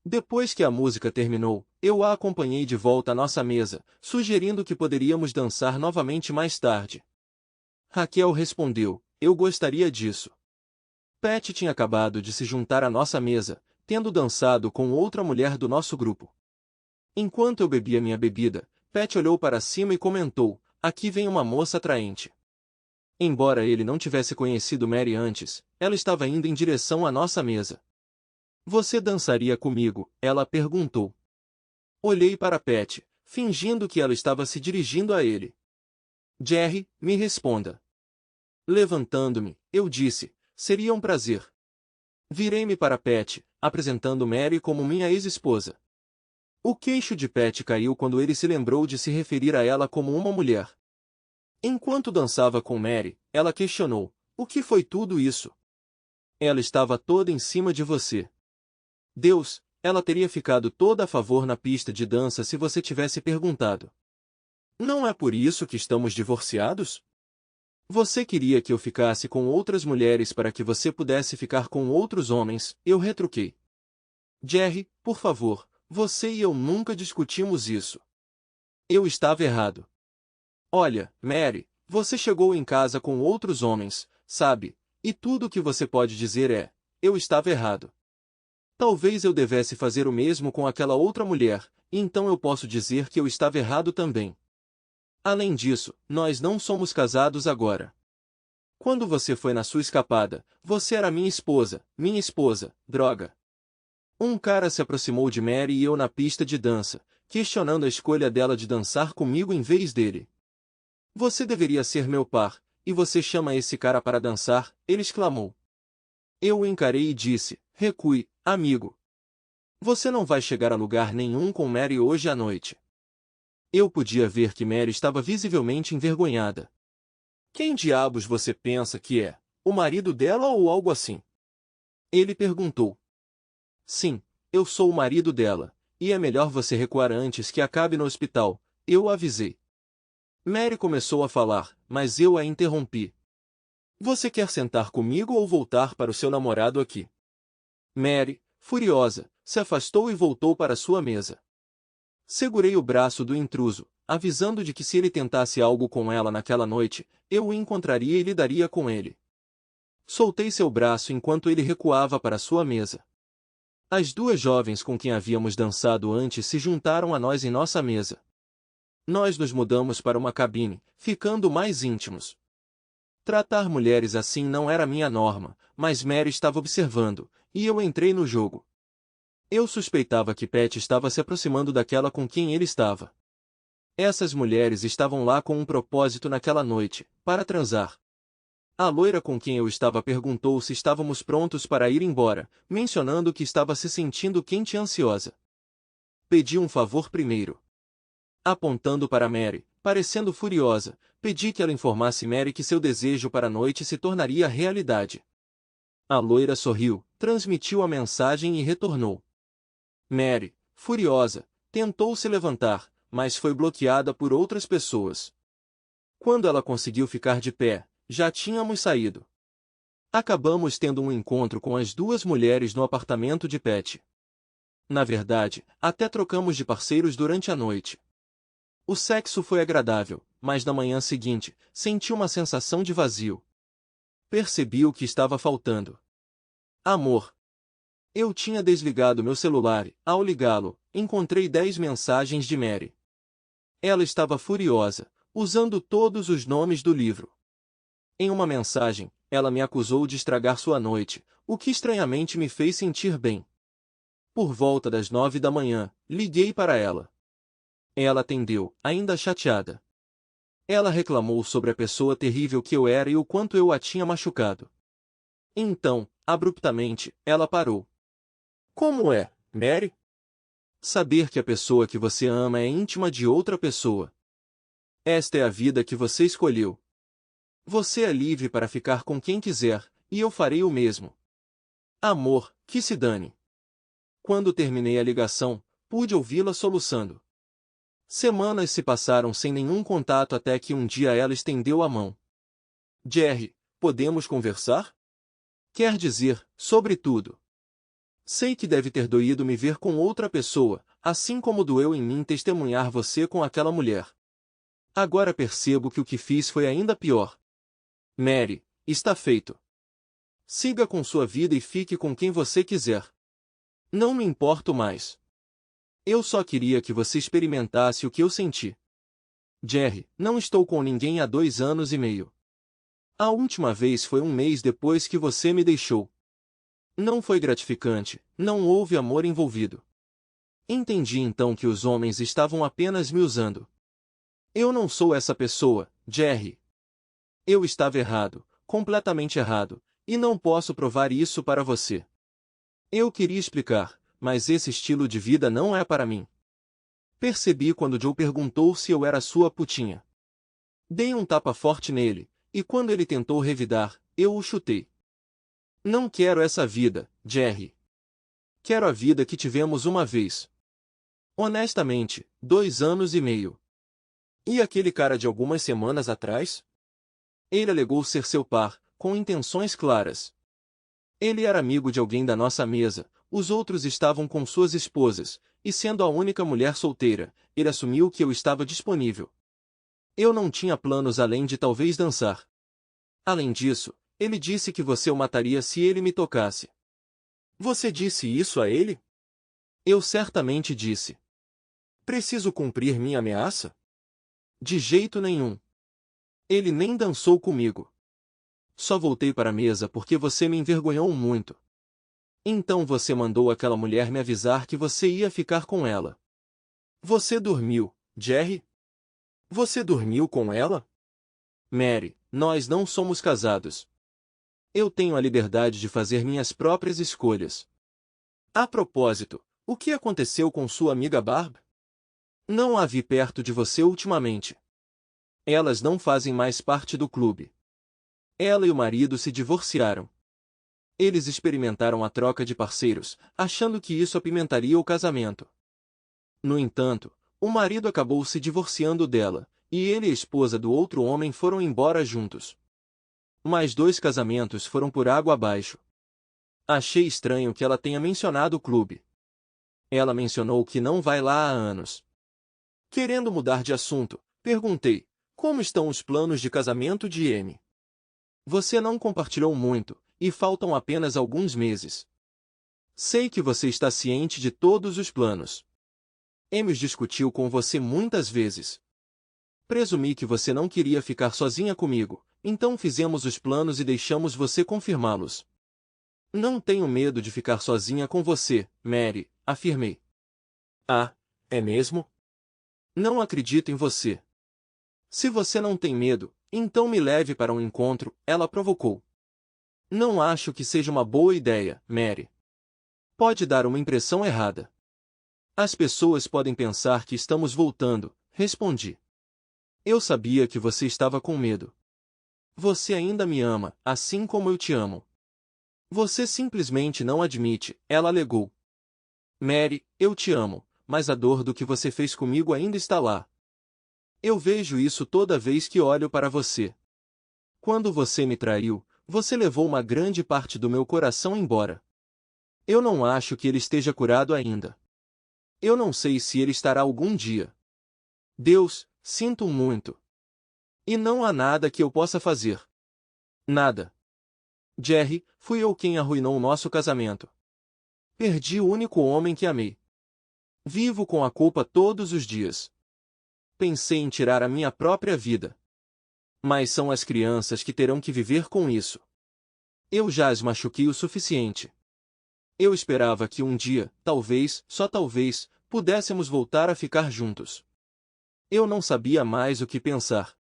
Depois que a música terminou, eu a acompanhei de volta à nossa mesa, sugerindo que poderíamos dançar novamente mais tarde. Raquel respondeu: "Eu gostaria disso." Pat tinha acabado de se juntar à nossa mesa, tendo dançado com outra mulher do nosso grupo. Enquanto eu bebia minha bebida, Pat olhou para cima e comentou: "Aqui vem uma moça atraente." Embora ele não tivesse conhecido Mary antes, ela estava indo em direção à nossa mesa. "Você dançaria comigo?" ela perguntou. Olhei para Pat, fingindo que ela estava se dirigindo a ele. "Jerry, me responda." Levantando-me, eu disse: "Seria um prazer." Virei-me para Pat, apresentando Mary como minha ex-esposa. O queixo de Pat caiu quando ele se lembrou de se referir a ela como uma mulher. Enquanto dançava com Mary, ela questionou: "O que foi tudo isso?" "Ela estava toda em cima de você." "Deus, ela teria ficado toda a favor na pista de dança se você tivesse perguntado." "Não é por isso que estamos divorciados?" "Você queria que eu ficasse com outras mulheres para que você pudesse ficar com outros homens," eu retruquei. "Jerry, por favor, você e eu nunca discutimos isso." Eu estava errado. "Olha, Mary, você chegou em casa com outros homens, sabe, e tudo o que você pode dizer é: eu estava errado. Talvez eu devesse fazer o mesmo com aquela outra mulher, e então eu posso dizer que eu estava errado também. Além disso, nós não somos casados agora. Quando você foi na sua escapada, você era minha esposa, droga." Um cara se aproximou de Mary e eu na pista de dança, questionando a escolha dela de dançar comigo em vez dele. "Você deveria ser meu par, e você chama esse cara para dançar?" ele exclamou. Eu o encarei e disse: "Recue, amigo. Você não vai chegar a lugar nenhum com Mary hoje à noite." Eu podia ver que Mary estava visivelmente envergonhada. "Quem diabos você pensa que é? O marido dela ou algo assim?" ele perguntou. "Sim, eu sou o marido dela, e é melhor você recuar antes que acabe no hospital," eu avisei. Mary começou a falar, mas eu a interrompi. "Você quer sentar comigo ou voltar para o seu namorado aqui?" Mary, furiosa, se afastou e voltou para sua mesa. Segurei o braço do intruso, avisando de que se ele tentasse algo com ela naquela noite, eu o encontraria e lidaria com ele. Soltei seu braço enquanto ele recuava para sua mesa. As duas jovens com quem havíamos dançado antes se juntaram a nós em nossa mesa. Nós nos mudamos para uma cabine, ficando mais íntimos. Tratar mulheres assim não era minha norma, mas Mary estava observando, e eu entrei no jogo. Eu suspeitava que Pat estava se aproximando daquela com quem ele estava. Essas mulheres estavam lá com um propósito naquela noite, para transar. A loira com quem eu estava perguntou se estávamos prontos para ir embora, mencionando que estava se sentindo quente e ansiosa. Pedi um favor primeiro. Apontando para Mary, parecendo furiosa, pedi que ela informasse Mary que seu desejo para a noite se tornaria realidade. A loira sorriu, transmitiu a mensagem e retornou. Mary, furiosa, tentou se levantar, mas foi bloqueada por outras pessoas. Quando ela conseguiu ficar de pé, já tínhamos saído. Acabamos tendo um encontro com as duas mulheres no apartamento de Pat. Na verdade, até trocamos de parceiros durante a noite. O sexo foi agradável, mas na manhã seguinte, senti uma sensação de vazio. Percebi o que estava faltando. Amor. Eu tinha desligado meu celular e, ao ligá-lo, encontrei 10 mensagens de Mary. Ela estava furiosa, usando todos os nomes do livro. Em uma mensagem, ela me acusou de estragar sua noite, o que estranhamente me fez sentir bem. Por volta das 9 da manhã, liguei para ela. Ela atendeu, ainda chateada. Ela reclamou sobre a pessoa terrível que eu era e o quanto eu a tinha machucado. Então, abruptamente, ela parou. Como é, Mary? Saber que a pessoa que você ama é íntima de outra pessoa. Esta é a vida que você escolheu. Você é livre para ficar com quem quiser, e eu farei o mesmo. Amor, que se dane. Quando terminei a ligação, pude ouvi-la soluçando. Semanas se passaram sem nenhum contato até que um dia ela estendeu a mão. Jerry, podemos conversar? Quer dizer, sobre tudo. Sei que deve ter doído me ver com outra pessoa, assim como doeu em mim testemunhar você com aquela mulher. Agora percebo que o que fiz foi ainda pior. Mary, está feito. Siga com sua vida e fique com quem você quiser. Não me importo mais. Eu só queria que você experimentasse o que eu senti. Jerry, não estou com ninguém há 2 anos e meio. A última vez foi um mês depois que você me deixou. Não foi gratificante, não houve amor envolvido. Entendi então que os homens estavam apenas me usando. Eu não sou essa pessoa, Jerry. Eu estava errado, completamente errado, e não posso provar isso para você. Eu queria explicar, mas esse estilo de vida não é para mim. Percebi quando Joe perguntou se eu era sua putinha. Dei um tapa forte nele, e quando ele tentou revidar, eu o chutei. Não quero essa vida, Jerry. Quero a vida que tivemos uma vez. Honestamente, 2 anos e meio. E aquele cara de algumas semanas atrás? Ele alegou ser seu par, com intenções claras. Ele era amigo de alguém da nossa mesa, os outros estavam com suas esposas, e sendo a única mulher solteira, ele assumiu que eu estava disponível. Eu não tinha planos além de talvez dançar. Além disso, ele disse que você o mataria se ele me tocasse. Você disse isso a ele? Eu certamente disse. Preciso cumprir minha ameaça? De jeito nenhum. Ele nem dançou comigo. Só voltei para a mesa porque você me envergonhou muito. Então você mandou aquela mulher me avisar que você ia ficar com ela. Você dormiu, Jerry? Você dormiu com ela? Mary, nós não somos casados. Eu tenho a liberdade de fazer minhas próprias escolhas. A propósito, o que aconteceu com sua amiga Barb? Não a vi perto de você ultimamente. Elas não fazem mais parte do clube. Ela e o marido se divorciaram. Eles experimentaram a troca de parceiros, achando que isso apimentaria o casamento. No entanto, o marido acabou se divorciando dela, e ele e a esposa do outro homem foram embora juntos. Mais 2 casamentos foram por água abaixo. Achei estranho que ela tenha mencionado o clube. Ela mencionou que não vai lá há anos. Querendo mudar de assunto, perguntei, como estão os planos de casamento de Amy? Você não compartilhou muito, e faltam apenas alguns meses. Sei que você está ciente de todos os planos. Amy discutiu com você muitas vezes. Presumi que você não queria ficar sozinha comigo, então fizemos os planos e deixamos você confirmá-los. Não tenho medo de ficar sozinha com você, Mary, afirmei. Ah, é mesmo? Não acredito em você. Se você não tem medo, Então me leve para um encontro, ela provocou. Não acho que seja uma boa ideia, Mary. Pode dar uma impressão errada. As pessoas podem pensar que estamos voltando, respondi. Eu sabia que você estava com medo. Você ainda me ama, assim como eu te amo. Você simplesmente não admite, ela alegou. Mary, eu te amo, mas a dor do que você fez comigo ainda está lá. Eu vejo isso toda vez que olho para você. Quando você me traiu, você levou uma grande parte do meu coração embora. Eu não acho que ele esteja curado ainda. Eu não sei se ele estará algum dia. Deus, sinto muito. E não há nada que eu possa fazer. Nada. Jerry, fui eu quem arruinou o nosso casamento. Perdi o único homem que amei. Vivo com a culpa todos os dias. Pensei em tirar a minha própria vida. Mas são as crianças que terão que viver com isso. Eu já as machuquei o suficiente. Eu esperava que um dia, talvez, só talvez, pudéssemos voltar a ficar juntos. Eu não sabia mais o que pensar.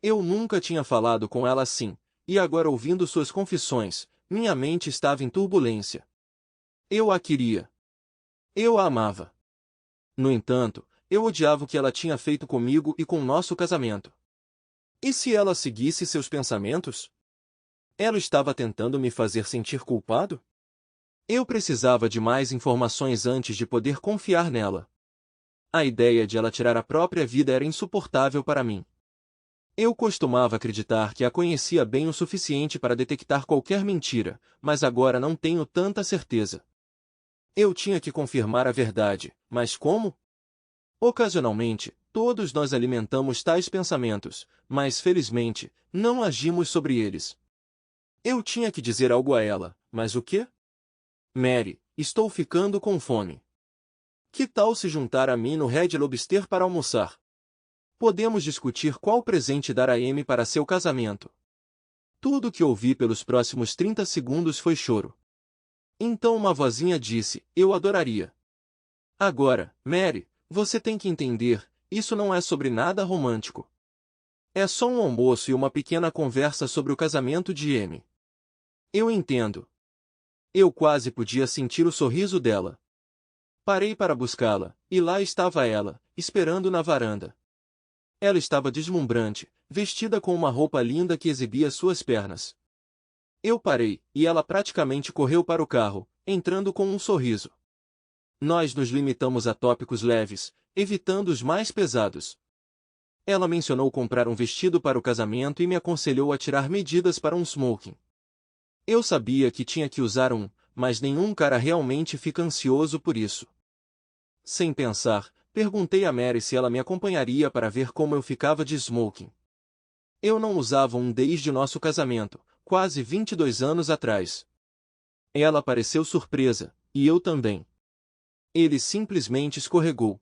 Eu nunca tinha falado com ela assim, e agora ouvindo suas confissões, minha mente estava em turbulência. Eu a queria. Eu a amava. No entanto, eu odiava o que ela tinha feito comigo e com nosso casamento. E se ela seguisse seus pensamentos? Ela estava tentando me fazer sentir culpado? Eu precisava de mais informações antes de poder confiar nela. A ideia de ela tirar a própria vida era insuportável para mim. Eu costumava acreditar que a conhecia bem o suficiente para detectar qualquer mentira, mas agora não tenho tanta certeza. Eu tinha que confirmar a verdade, mas como? Ocasionalmente, todos nós alimentamos tais pensamentos, mas felizmente, não agimos sobre eles. Eu tinha que dizer algo a ela, mas o quê? Mary, estou ficando com fome. Que tal se juntar a mim no Red Lobster para almoçar? Podemos discutir qual presente dar a Amy para seu casamento. Tudo que ouvi pelos próximos 30 segundos foi choro. Então uma vozinha disse, eu adoraria. Agora, Mary, você tem que entender, isso não é sobre nada romântico. É só um almoço e uma pequena conversa sobre o casamento de Amy. Eu entendo. Eu quase podia sentir o sorriso dela. Parei para buscá-la, e lá estava ela, esperando na varanda. Ela estava deslumbrante, vestida com uma roupa linda que exibia suas pernas. Eu parei, e ela praticamente correu para o carro, entrando com um sorriso. Nós nos limitamos a tópicos leves, evitando os mais pesados. Ela mencionou comprar um vestido para o casamento e me aconselhou a tirar medidas para um smoking. Eu sabia que tinha que usar um, mas nenhum cara realmente fica ansioso por isso. Sem pensar, perguntei a Mary se ela me acompanharia para ver como eu ficava de smoking. Eu não usava um desde nosso casamento, quase 22 anos atrás. Ela pareceu surpresa, e eu também. Ele simplesmente escorregou.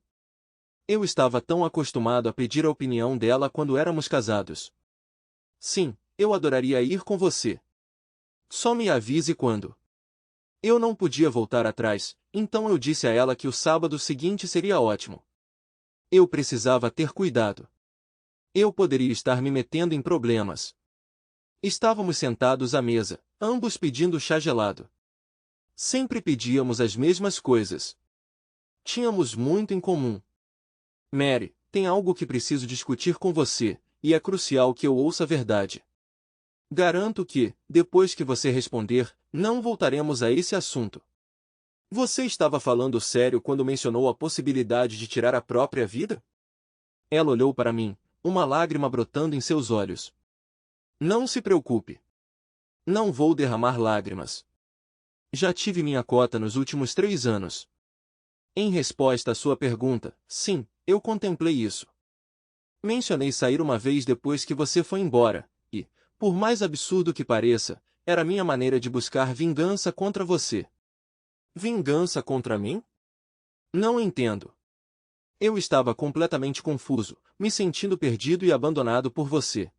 Eu estava tão acostumado a pedir a opinião dela quando éramos casados. Sim, eu adoraria ir com você. Só me avise quando. Eu não podia voltar atrás, então eu disse a ela que o sábado seguinte seria ótimo. Eu precisava ter cuidado. Eu poderia estar me metendo em problemas. Estávamos sentados à mesa, ambos pedindo chá gelado. Sempre pedíamos as mesmas coisas. Tínhamos muito em comum. Mary, tem algo que preciso discutir com você, e é crucial que eu ouça a verdade. Garanto que, depois que você responder, não voltaremos a esse assunto. Você estava falando sério quando mencionou a possibilidade de tirar a própria vida? Ela olhou para mim, uma lágrima brotando em seus olhos. Não se preocupe. Não vou derramar lágrimas. Já tive minha cota nos últimos 3 anos. Em resposta à sua pergunta, sim, eu contemplei isso. Mencionei sair uma vez depois que você foi embora, e, por mais absurdo que pareça, era minha maneira de buscar vingança contra você. Vingança contra mim? Não entendo. Eu estava completamente confuso, me sentindo perdido e abandonado por você.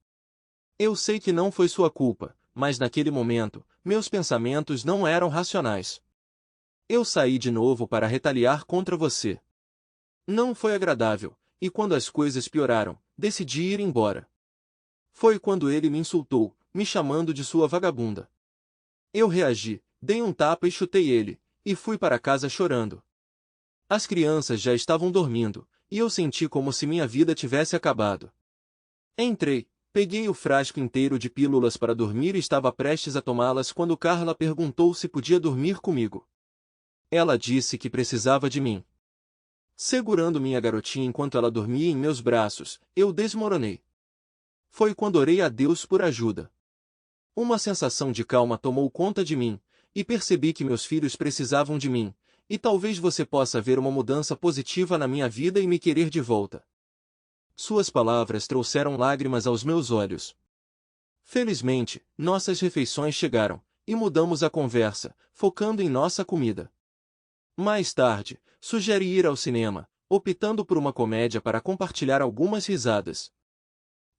Eu sei que não foi sua culpa, mas naquele momento, meus pensamentos não eram racionais. Eu saí de novo para retaliar contra você. Não foi agradável, e quando as coisas pioraram, decidi ir embora. Foi quando ele me insultou, me chamando de sua vagabunda. Eu reagi, dei um tapa e chutei ele, e fui para casa chorando. As crianças já estavam dormindo, e eu senti como se minha vida tivesse acabado. Entrei, peguei o frasco inteiro de pílulas para dormir e estava prestes a tomá-las quando Carla perguntou se podia dormir comigo. Ela disse que precisava de mim. Segurando minha garotinha enquanto ela dormia em meus braços, eu desmoronei. Foi quando orei a Deus por ajuda. Uma sensação de calma tomou conta de mim, e percebi que meus filhos precisavam de mim, e talvez você possa ver uma mudança positiva na minha vida e me querer de volta. Suas palavras trouxeram lágrimas aos meus olhos. Felizmente, nossas refeições chegaram, e mudamos a conversa, focando em nossa comida. Mais tarde, sugeri ir ao cinema, optando por uma comédia para compartilhar algumas risadas.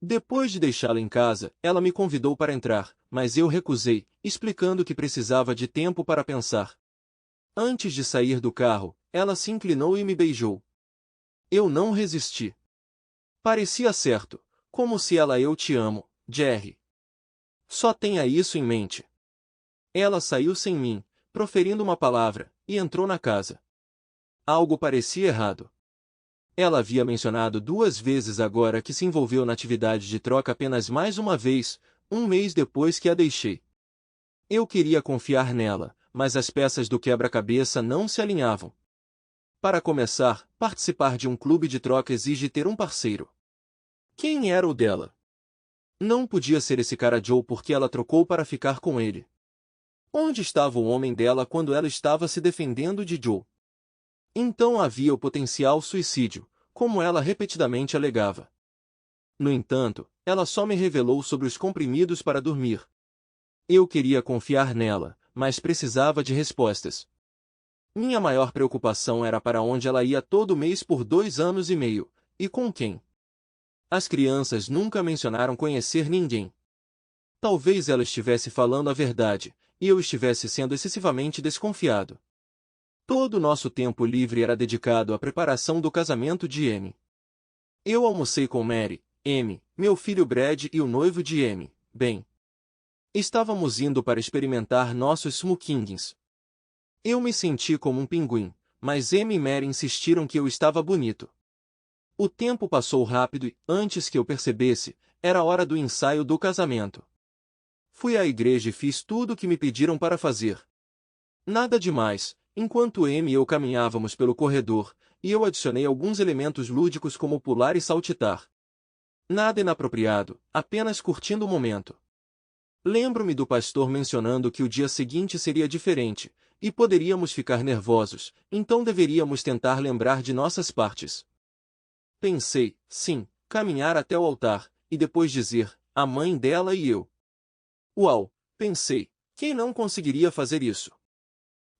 Depois de deixá-la em casa, ela me convidou para entrar, mas eu recusei, explicando que precisava de tempo para pensar. Antes de sair do carro, ela se inclinou e me beijou. Eu não resisti. Parecia certo, como se ela "eu te amo, Jerry. Só tenha isso em mente." Ela saiu sem mim, proferindo uma palavra, e entrou na casa. Algo parecia errado. Ela havia mencionado 2 vezes agora que se envolveu na atividade de troca apenas mais uma vez, um mês depois que a deixei. Eu queria confiar nela, mas as peças do quebra-cabeça não se alinhavam. Para começar, participar de um clube de troca exige ter um parceiro. Quem era o dela? Não podia ser esse cara Joe porque ela trocou para ficar com ele. Onde estava o homem dela quando ela estava se defendendo de Joe? Então havia o potencial suicídio, como ela repetidamente alegava. No entanto, ela só me revelou sobre os comprimidos para dormir. Eu queria confiar nela, mas precisava de respostas. Minha maior preocupação era para onde ela ia todo mês por 2 anos e meio, e com quem. As crianças nunca mencionaram conhecer ninguém. Talvez ela estivesse falando a verdade, e eu estivesse sendo excessivamente desconfiado. Todo o nosso tempo livre era dedicado à preparação do casamento de Amy. Eu almocei com Mary, Amy, meu filho Brad e o noivo de Amy, Ben. Estávamos indo para experimentar nossos smokings. Eu me senti como um pinguim, mas Amy e Mary insistiram que eu estava bonito. O tempo passou rápido e, antes que eu percebesse, era hora do ensaio do casamento. Fui à igreja e fiz tudo o que me pediram para fazer. Nada demais, enquanto Amy e eu caminhávamos pelo corredor, e eu adicionei alguns elementos lúdicos como pular e saltitar. Nada inapropriado, apenas curtindo o momento. Lembro-me do pastor mencionando que o dia seguinte seria diferente, e poderíamos ficar nervosos, então deveríamos tentar lembrar de nossas partes. Pensei, sim, caminhar até o altar, e depois dizer, a mãe dela e eu. Uau, pensei, quem não conseguiria fazer isso?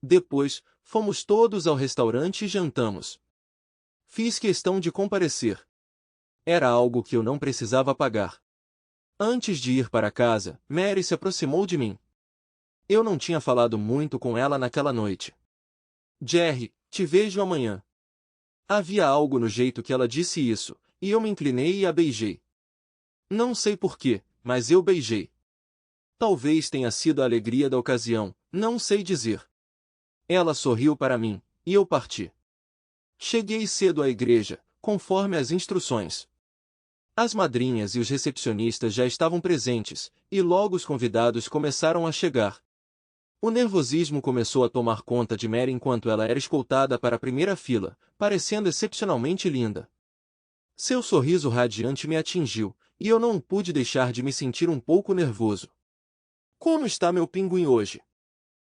Depois, fomos todos ao restaurante e jantamos. Fiz questão de comparecer. Era algo que eu não precisava pagar. Antes de ir para casa, Mary se aproximou de mim. Eu não tinha falado muito com ela naquela noite. Jerry, te vejo amanhã. Havia algo no jeito que ela disse isso, e eu me inclinei e a beijei. Não sei porquê, mas eu beijei. Talvez tenha sido a alegria da ocasião, não sei dizer. Ela sorriu para mim, e eu parti. Cheguei cedo à igreja, conforme as instruções. As madrinhas e os recepcionistas já estavam presentes, e logo os convidados começaram a chegar. O nervosismo começou a tomar conta de Mary enquanto ela era escoltada para a primeira fila, parecendo excepcionalmente linda. Seu sorriso radiante me atingiu, e eu não pude deixar de me sentir um pouco nervoso. Como está meu pinguim hoje?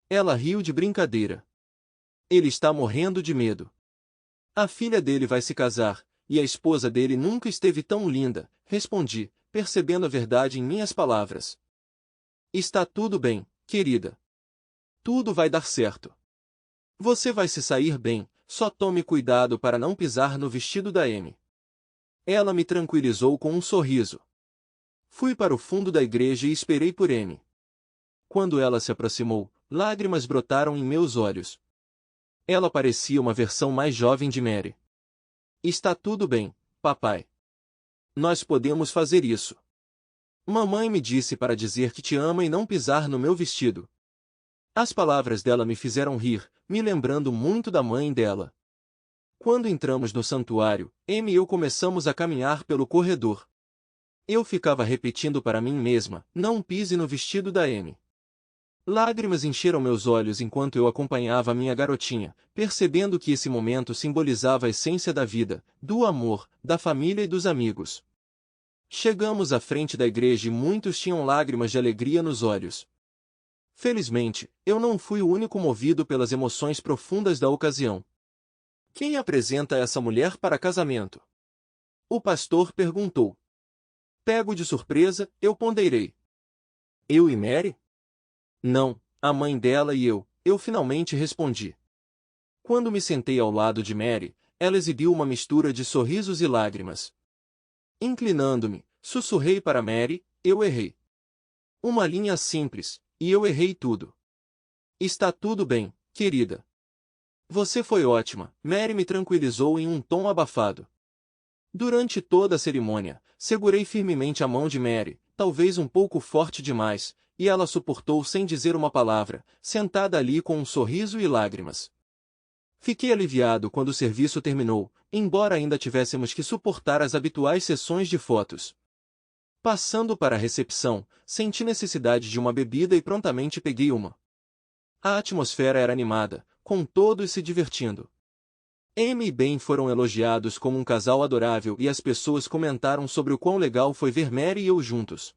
Ela riu de brincadeira. Ele está morrendo de medo. A filha dele vai se casar, e a esposa dele nunca esteve tão linda, respondi, percebendo a verdade em minhas palavras. Está tudo bem, querida. Tudo vai dar certo. Você vai se sair bem, só tome cuidado para não pisar no vestido da Amy. Ela me tranquilizou com um sorriso. Fui para o fundo da igreja e esperei por Amy. Quando ela se aproximou, lágrimas brotaram em meus olhos. Ela parecia uma versão mais jovem de Mary. Está tudo bem, papai. Nós podemos fazer isso. Mamãe me disse para dizer que te ama e não pisar no meu vestido. As palavras dela me fizeram rir, me lembrando muito da mãe dela. Quando entramos no santuário, Amy e eu começamos a caminhar pelo corredor. Eu ficava repetindo para mim mesma, não pise no vestido da Amy. Lágrimas encheram meus olhos enquanto eu acompanhava minha garotinha, percebendo que esse momento simbolizava a essência da vida, do amor, da família e dos amigos. Chegamos à frente da igreja e muitos tinham lágrimas de alegria nos olhos. Felizmente, eu não fui o único movido pelas emoções profundas da ocasião. Quem apresenta essa mulher para casamento? O pastor perguntou. Pego de surpresa, eu ponderei. Eu e Mary? Não, a mãe dela e eu finalmente respondi. Quando me sentei ao lado de Mary, ela exibiu uma mistura de sorrisos e lágrimas. Inclinando-me, sussurrei para Mary, eu errei. Uma linha simples, e eu errei tudo. Está tudo bem, querida. Você foi ótima, Mary me tranquilizou em um tom abafado. Durante toda a cerimônia, segurei firmemente a mão de Mary, talvez um pouco forte demais, e ela suportou sem dizer uma palavra, sentada ali com um sorriso e lágrimas. Fiquei aliviado quando o serviço terminou, embora ainda tivéssemos que suportar as habituais sessões de fotos. Passando para a recepção, senti necessidade de uma bebida e prontamente peguei uma. A atmosfera era animada, com todos se divertindo. Amy e Ben foram elogiados como um casal adorável e as pessoas comentaram sobre o quão legal foi ver Mary e eu juntos.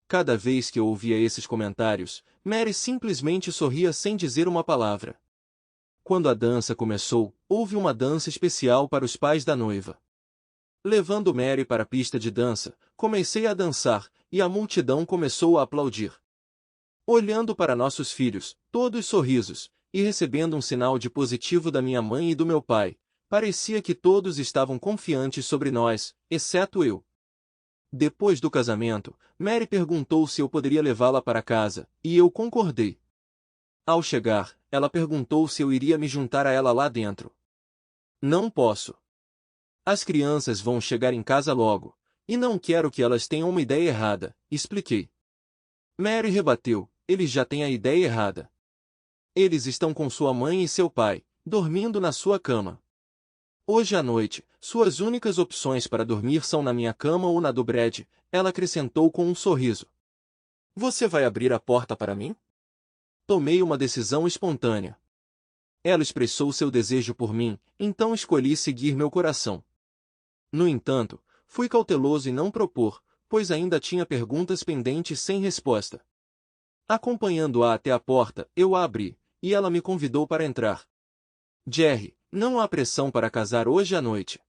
Cada vez que eu ouvia esses comentários, Mary simplesmente sorria sem dizer uma palavra. Quando a dança começou, houve uma dança especial para os pais da noiva. Levando Mary para a pista de dança, comecei a dançar, e a multidão começou a aplaudir. Olhando para nossos filhos, todos sorrisos, e recebendo um sinal de positivo da minha mãe e do meu pai, parecia que todos estavam confiantes sobre nós, exceto eu. Depois do casamento, Mary perguntou se eu poderia levá-la para casa, e eu concordei. Ao chegar, ela perguntou se eu iria me juntar a ela lá dentro. Não posso. As crianças vão chegar em casa logo, e não quero que elas tenham uma ideia errada, expliquei. Mary rebateu, eles já têm a ideia errada. Eles estão com sua mãe e seu pai, dormindo na sua cama. Hoje à noite, suas únicas opções para dormir são na minha cama ou na do Brad, ela acrescentou com um sorriso. Você vai abrir a porta para mim? Tomei uma decisão espontânea. Ela expressou seu desejo por mim, então escolhi seguir meu coração. No entanto, fui cauteloso em não propor, pois ainda tinha perguntas pendentes sem resposta. Acompanhando-a até a porta, eu a abri, e ela me convidou para entrar. Jerry, não há pressão para casar hoje à noite.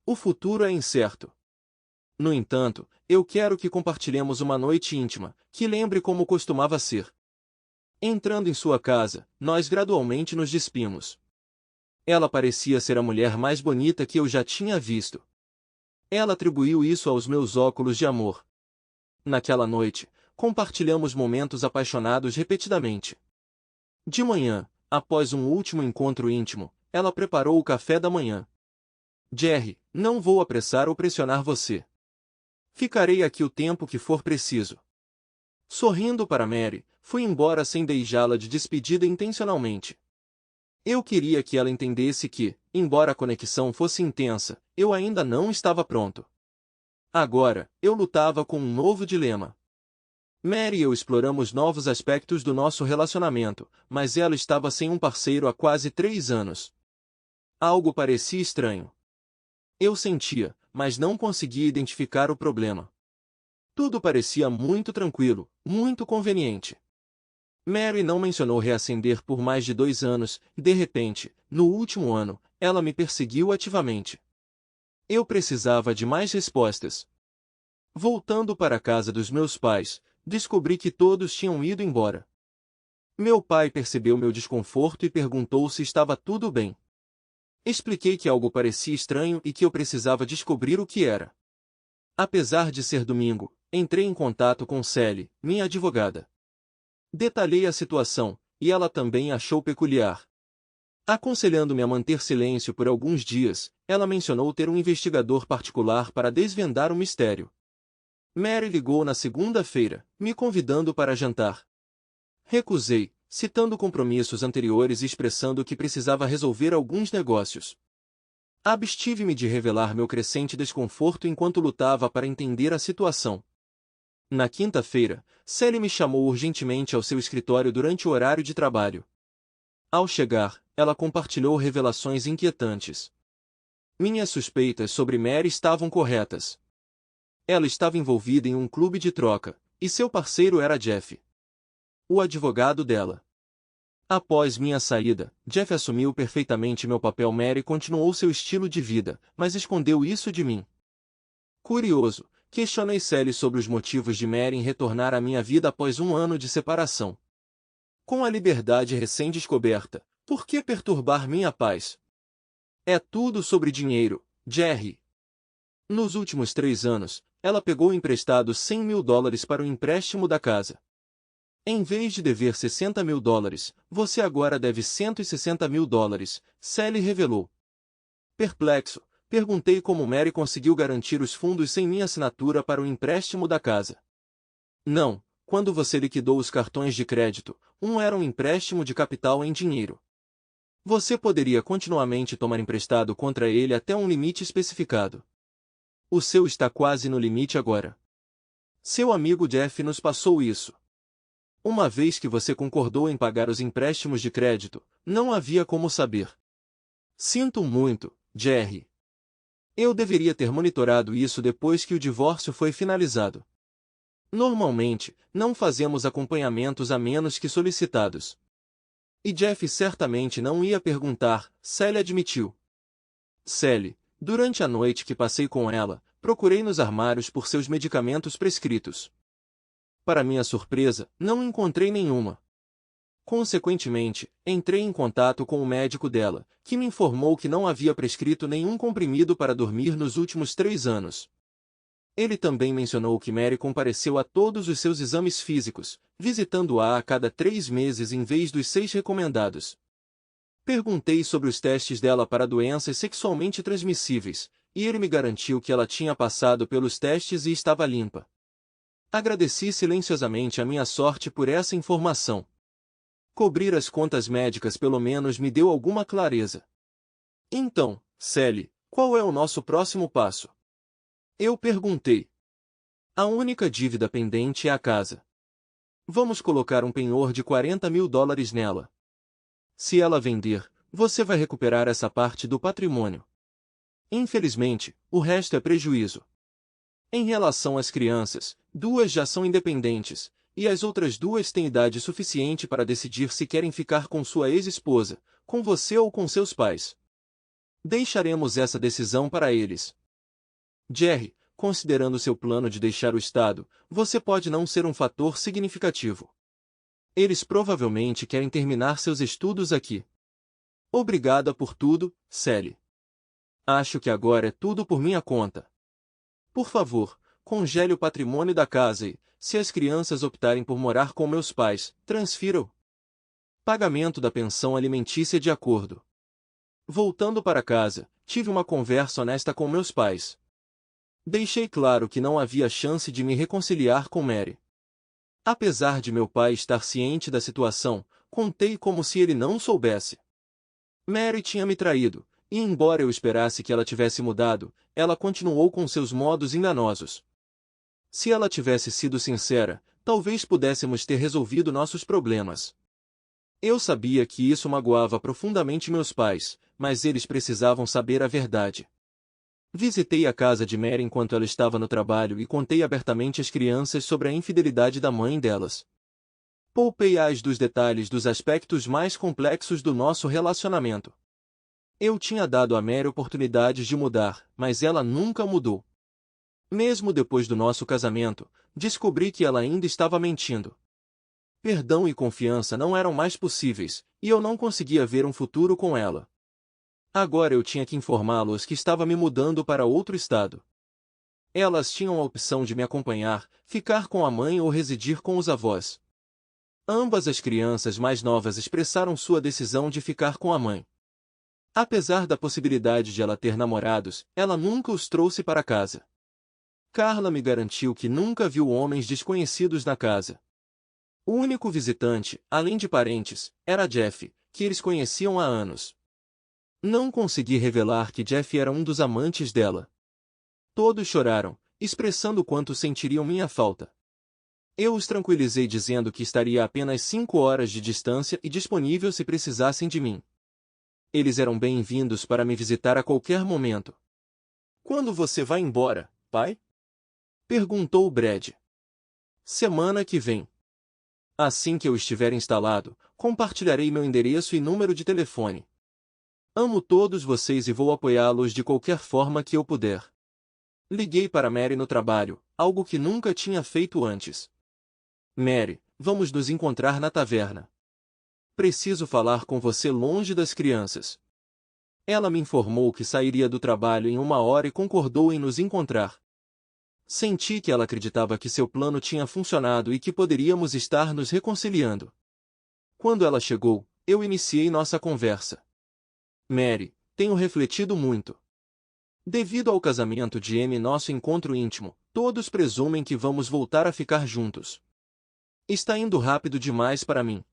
O futuro é incerto. No entanto, eu quero que compartilhemos uma noite íntima, que lembre como costumava ser. Entrando em sua casa, nós gradualmente nos despimos. Ela parecia ser a mulher mais bonita que eu já tinha visto. Ela atribuiu isso aos meus óculos de amor. Naquela noite, compartilhamos momentos apaixonados repetidamente. De manhã, após um último encontro íntimo, ela preparou o café da manhã. Jerry, não vou apressar ou pressionar você. Ficarei aqui o tempo que for preciso. Sorrindo para Mary, fui embora sem beijá-la de despedida intencionalmente. Eu queria que ela entendesse que, embora a conexão fosse intensa, eu ainda não estava pronto. Agora, eu lutava com um novo dilema. Mary e eu exploramos novos aspectos do nosso relacionamento, mas ela estava sem um parceiro há quase 3 anos. Algo parecia estranho. Eu sentia, mas não conseguia identificar o problema. Tudo parecia muito tranquilo, muito conveniente. Mary não mencionou reacender por mais de 2 anos, e de repente, no último ano, ela me perseguiu ativamente. Eu precisava de mais respostas. Voltando para a casa dos meus pais, descobri que todos tinham ido embora. Meu pai percebeu meu desconforto e perguntou se estava tudo bem. Expliquei que algo parecia estranho e que eu precisava descobrir o que era. Apesar de ser domingo, entrei em contato com Sally, minha advogada. Detalhei a situação, e ela também achou peculiar. Aconselhando-me a manter silêncio por alguns dias, ela mencionou ter um investigador particular para desvendar o mistério. Mary ligou na segunda-feira, me convidando para jantar. Recusei, citando compromissos anteriores e expressando que precisava resolver alguns negócios. Abstive-me de revelar meu crescente desconforto enquanto lutava para entender a situação. Na quinta-feira, Sally me chamou urgentemente ao seu escritório durante o horário de trabalho. Ao chegar, ela compartilhou revelações inquietantes. Minhas suspeitas sobre Mary estavam corretas. Ela estava envolvida em um clube de troca, e seu parceiro era Jeff, o advogado dela. Após minha saída, Jeff assumiu perfeitamente meu papel. Mary continuou seu estilo de vida, mas escondeu isso de mim. Curioso, questionei Sally sobre os motivos de Mary em retornar à minha vida após um ano de separação. Com a liberdade recém-descoberta, por que perturbar minha paz? É tudo sobre dinheiro, Jerry. Nos últimos 3 anos, ela pegou emprestado $100.000 para o empréstimo da casa. Em vez de dever $60.000, você agora deve $160.000, Sally revelou. Perplexo, perguntei como Mary conseguiu garantir os fundos sem minha assinatura para o empréstimo da casa. Não, quando você liquidou os cartões de crédito, um era um empréstimo de capital em dinheiro. Você poderia continuamente tomar emprestado contra ele até um limite especificado. O seu está quase no limite agora. Seu amigo Jeff nos passou isso. Uma vez que você concordou em pagar os empréstimos de crédito, não havia como saber. Sinto muito, Jerry. Eu deveria ter monitorado isso depois que o divórcio foi finalizado. Normalmente, não fazemos acompanhamentos a menos que solicitados. E Jeff certamente não ia perguntar, Sally admitiu. Sally, durante a noite que passei com ela, procurei nos armários por seus medicamentos prescritos. Para minha surpresa, não encontrei nenhuma. Consequentemente, entrei em contato com o médico dela, que me informou que não havia prescrito nenhum comprimido para dormir nos últimos 3 anos. Ele também mencionou que Mary compareceu a todos os seus exames físicos, visitando-a a cada 3 meses em vez dos 6 recomendados. Perguntei sobre os testes dela para doenças sexualmente transmissíveis, e ele me garantiu que ela tinha passado pelos testes e estava limpa. Agradeci silenciosamente a minha sorte por essa informação. Cobrir as contas médicas pelo menos me deu alguma clareza. Então, Sally, qual é o nosso próximo passo? Eu perguntei. A única dívida pendente é a casa. Vamos colocar um penhor de $40.000 nela. Se ela vender, você vai recuperar essa parte do patrimônio. Infelizmente, o resto é prejuízo. Em relação às crianças, 2 já são independentes, e as outras 2 têm idade suficiente para decidir se querem ficar com sua ex-esposa, com você ou com seus pais. Deixaremos essa decisão para eles. Jerry, considerando seu plano de deixar o estado, você pode não ser um fator significativo. Eles provavelmente querem terminar seus estudos aqui. Obrigada por tudo, Sally. Acho que agora é tudo por minha conta. Por favor, congele o patrimônio da casa e, se as crianças optarem por morar com meus pais, transfira-o. Pagamento da pensão alimentícia de acordo. Voltando para casa, tive uma conversa honesta com meus pais. Deixei claro que não havia chance de me reconciliar com Mary. Apesar de meu pai estar ciente da situação, contei como se ele não soubesse. Mary tinha me traído, e embora eu esperasse que ela tivesse mudado, ela continuou com seus modos enganosos. Se ela tivesse sido sincera, talvez pudéssemos ter resolvido nossos problemas. Eu sabia que isso magoava profundamente meus pais, mas eles precisavam saber a verdade. Visitei a casa de Mary enquanto ela estava no trabalho e contei abertamente às crianças sobre a infidelidade da mãe delas. Poupei-as dos detalhes dos aspectos mais complexos do nosso relacionamento. Eu tinha dado a Mary oportunidades de mudar, mas ela nunca mudou. Mesmo depois do nosso casamento, descobri que ela ainda estava mentindo. Perdão e confiança não eram mais possíveis, e eu não conseguia ver um futuro com ela. Agora eu tinha que informá-los que estava me mudando para outro estado. Elas tinham a opção de me acompanhar, ficar com a mãe ou residir com os avós. Ambas as crianças mais novas expressaram sua decisão de ficar com a mãe. Apesar da possibilidade de ela ter namorados, ela nunca os trouxe para casa. Carla me garantiu que nunca viu homens desconhecidos na casa. O único visitante, além de parentes, era Jeff, que eles conheciam há anos. Não consegui revelar que Jeff era um dos amantes dela. Todos choraram, expressando quanto sentiriam minha falta. Eu os tranquilizei dizendo que estaria a apenas 5 horas de distância e disponível se precisassem de mim. Eles eram bem-vindos para me visitar a qualquer momento. Quando você vai embora, pai? Perguntou Brad. Semana que vem. Assim que eu estiver instalado, compartilharei meu endereço e número de telefone. Amo todos vocês e vou apoiá-los de qualquer forma que eu puder. Liguei para Mary no trabalho, algo que nunca tinha feito antes. Mary, vamos nos encontrar na taverna. Preciso falar com você longe das crianças. Ela me informou que sairia do trabalho em 1 hora e concordou em nos encontrar. Senti que ela acreditava que seu plano tinha funcionado e que poderíamos estar nos reconciliando. Quando ela chegou, eu iniciei nossa conversa. Mary, tenho refletido muito. Devido ao casamento de Amy e nosso encontro íntimo, todos presumem que vamos voltar a ficar juntos. Está indo rápido demais para mim.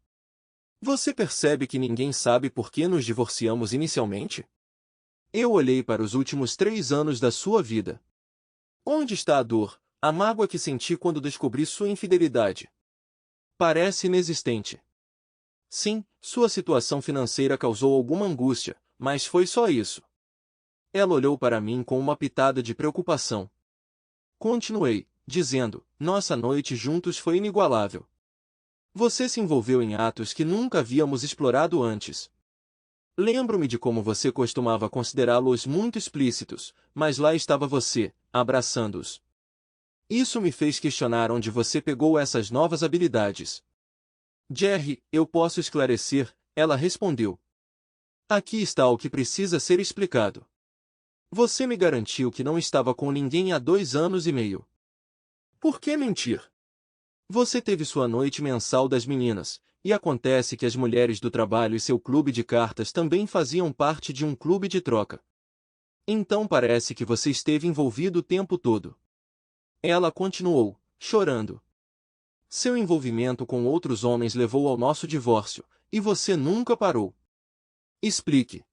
Você percebe que ninguém sabe por que nos divorciamos inicialmente? Eu olhei para os últimos 3 anos da sua vida. Onde está a dor, a mágoa que senti quando descobri sua infidelidade? Parece inexistente. Sim, sua situação financeira causou alguma angústia, mas foi só isso. Ela olhou para mim com uma pitada de preocupação. Continuei, dizendo, nossa noite juntos foi inigualável. Você se envolveu em atos que nunca havíamos explorado antes. Lembro-me de como você costumava considerá-los muito explícitos, mas lá estava você, abraçando-os. Isso me fez questionar onde você pegou essas novas habilidades. Jerry, eu posso esclarecer, ela respondeu. Aqui está o que precisa ser explicado. Você me garantiu que não estava com ninguém há 2 anos e meio. Por que mentir? Você teve sua noite mensal das meninas, e acontece que as mulheres do trabalho e seu clube de cartas também faziam parte de um clube de troca. Então parece que você esteve envolvido o tempo todo. Ela continuou, chorando. Seu envolvimento com outros homens levou ao nosso divórcio, e você nunca parou. Explique.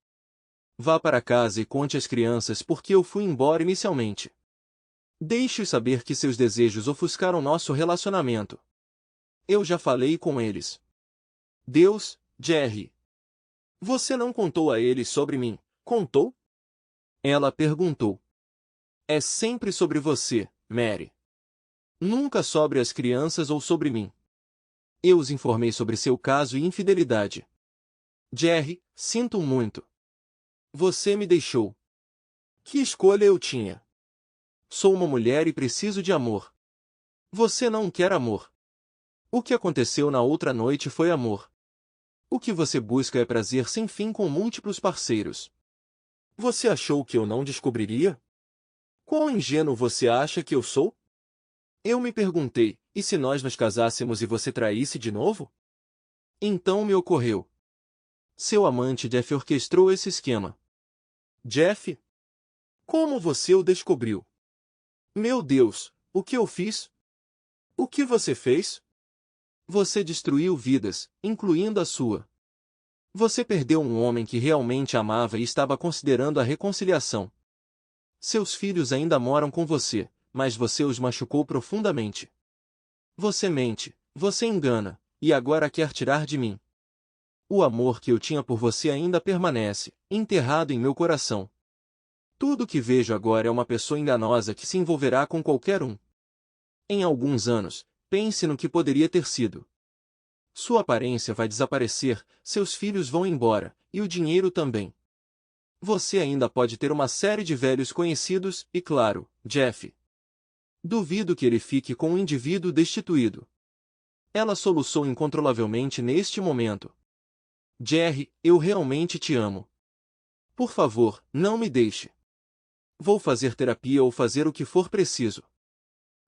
Vá para casa e conte às crianças por que eu fui embora inicialmente. Deixe-os saber que seus desejos ofuscaram nosso relacionamento. Eu já falei com eles. Deus, Jerry. Você não contou a eles sobre mim, contou? Ela perguntou. É sempre sobre você, Mary. Nunca sobre as crianças ou sobre mim. Eu os informei sobre seu caso e infidelidade. Jerry, sinto muito. Você me deixou. Que escolha eu tinha? Sou uma mulher e preciso de amor. Você não quer amor. O que aconteceu na outra noite foi amor. O que você busca é prazer sem fim com múltiplos parceiros. Você achou que eu não descobriria? Quão ingênuo você acha que eu sou? Eu me perguntei, e se nós nos casássemos e você traísse de novo? Então me ocorreu. Seu amante Jeff orquestrou esse esquema. Jeff? Como você o descobriu? Meu Deus, o que eu fiz? O que você fez? Você destruiu vidas, incluindo a sua. Você perdeu um homem que realmente amava e estava considerando a reconciliação. Seus filhos ainda moram com você, mas você os machucou profundamente. Você mente, você engana, e agora quer tirar de mim. O amor que eu tinha por você ainda permanece, enterrado em meu coração. Tudo que vejo agora é uma pessoa enganosa que se envolverá com qualquer um. Em alguns anos, pense no que poderia ter sido. Sua aparência vai desaparecer, seus filhos vão embora, e o dinheiro também. Você ainda pode ter uma série de velhos conhecidos, e claro, Jeff. Duvido que ele fique com um indivíduo destituído. Ela soluçou incontrolavelmente neste momento. Jerry, eu realmente te amo. Por favor, não me deixe. Vou fazer terapia ou fazer o que for preciso.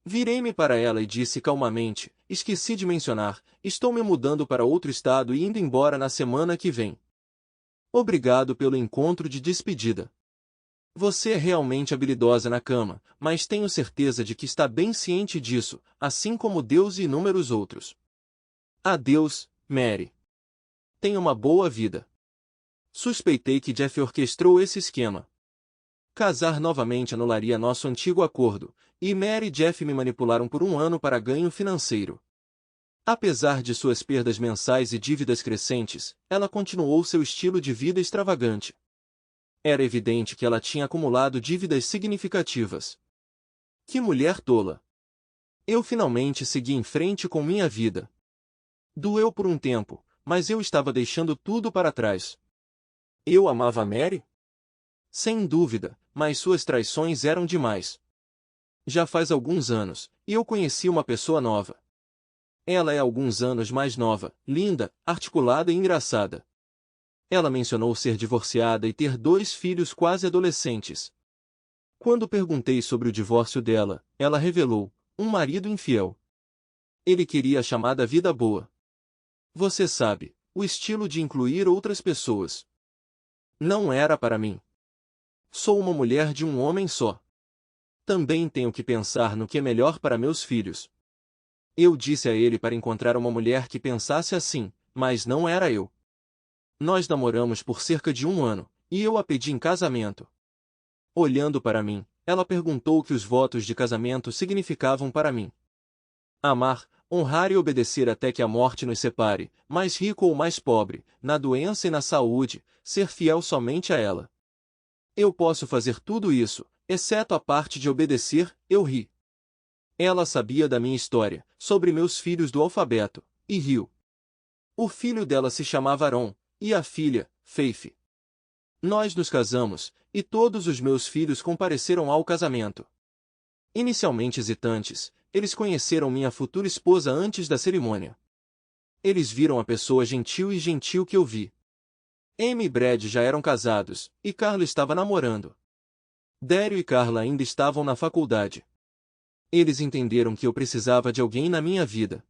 Virei-me para ela e disse calmamente, esqueci de mencionar, estou me mudando para outro estado e indo embora na semana que vem. Obrigado pelo encontro de despedida. Você é realmente habilidosa na cama, mas tenho certeza de que está bem ciente disso, assim como Deus e inúmeros outros. Adeus, Mary. Tenha uma boa vida. Suspeitei que Jeff orquestrou esse esquema. Casar novamente anularia nosso antigo acordo, e Mary e Jeff me manipularam por um ano para ganho financeiro. Apesar de suas perdas mensais e dívidas crescentes, ela continuou seu estilo de vida extravagante. Era evidente que ela tinha acumulado dívidas significativas. Que mulher tola! Eu finalmente segui em frente com minha vida. Doeu por um tempo, mas eu estava deixando tudo para trás. Eu amava Mary? Sem dúvida, mas suas traições eram demais. Já faz alguns anos, e eu conheci uma pessoa nova. Ela é alguns anos mais nova, linda, articulada e engraçada. Ela mencionou ser divorciada e ter 2 filhos quase adolescentes. Quando perguntei sobre o divórcio dela, ela revelou: um marido infiel. Ele queria a chamada vida boa. Você sabe, o estilo de incluir outras pessoas. Não era para mim. Sou uma mulher de um homem só. Também tenho que pensar no que é melhor para meus filhos. Eu disse a ele para encontrar uma mulher que pensasse assim, mas não era eu. Nós namoramos por cerca de um ano, e eu a pedi em casamento. Olhando para mim, ela perguntou o que os votos de casamento significavam para mim. Amar, honrar e obedecer até que a morte nos separe, mais rico ou mais pobre, na doença e na saúde, ser fiel somente a ela. Eu posso fazer tudo isso, exceto a parte de obedecer, eu ri. Ela sabia da minha história, sobre meus filhos do alfabeto, e riu. O filho dela se chamava Aaron, e a filha, Faith. Nós nos casamos, e todos os meus filhos compareceram ao casamento. Inicialmente hesitantes, eles conheceram minha futura esposa antes da cerimônia. Eles viram a pessoa gentil e gentil que eu vi. Amy e Brad já eram casados, e Carla estava namorando. Dario e Carla ainda estavam na faculdade. Eles entenderam que eu precisava de alguém na minha vida.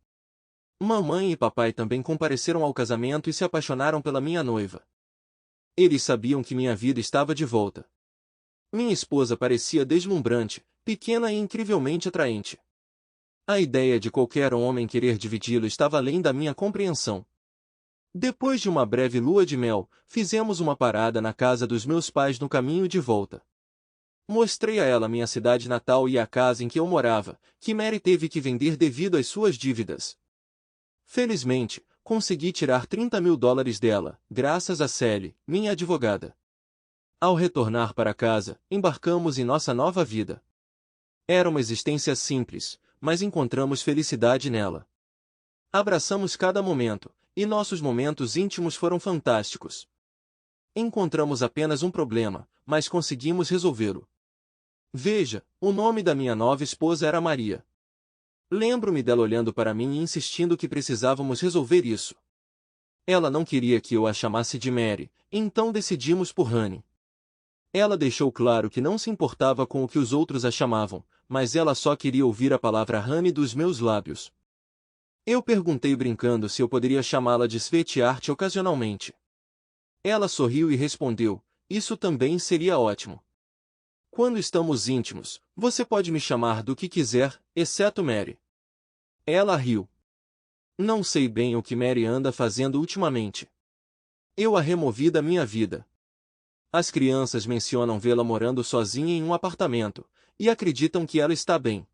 Mamãe e papai também compareceram ao casamento e se apaixonaram pela minha noiva. Eles sabiam que minha vida estava de volta. Minha esposa parecia deslumbrante, pequena e incrivelmente atraente. A ideia de qualquer homem querer dividi-lo estava além da minha compreensão. Depois de uma breve lua de mel, fizemos uma parada na casa dos meus pais no caminho de volta. Mostrei a ela minha cidade natal e a casa em que eu morava, que Mary teve que vender devido às suas dívidas. Felizmente, consegui tirar $30.000 dela, graças a Sally, minha advogada. Ao retornar para casa, embarcamos em nossa nova vida. Era uma existência simples, mas encontramos felicidade nela. Abraçamos cada momento, e nossos momentos íntimos foram fantásticos. Encontramos apenas um problema, mas conseguimos resolvê-lo. Veja, o nome da minha nova esposa era Maria. Lembro-me dela olhando para mim e insistindo que precisávamos resolver isso. Ela não queria que eu a chamasse de Mary, então decidimos por Honey. Ela deixou claro que não se importava com o que os outros a chamavam, mas ela só queria ouvir a palavra Honey dos meus lábios. Eu perguntei brincando se eu poderia chamá-la de Sweetheart ocasionalmente. Ela sorriu e respondeu: isso também seria ótimo. Quando estamos íntimos, você pode me chamar do que quiser, exceto Mary. Ela riu. Não sei bem o que Mary anda fazendo ultimamente. Eu a removi da minha vida. As crianças mencionam vê-la morando sozinha em um apartamento, e acreditam que ela está bem.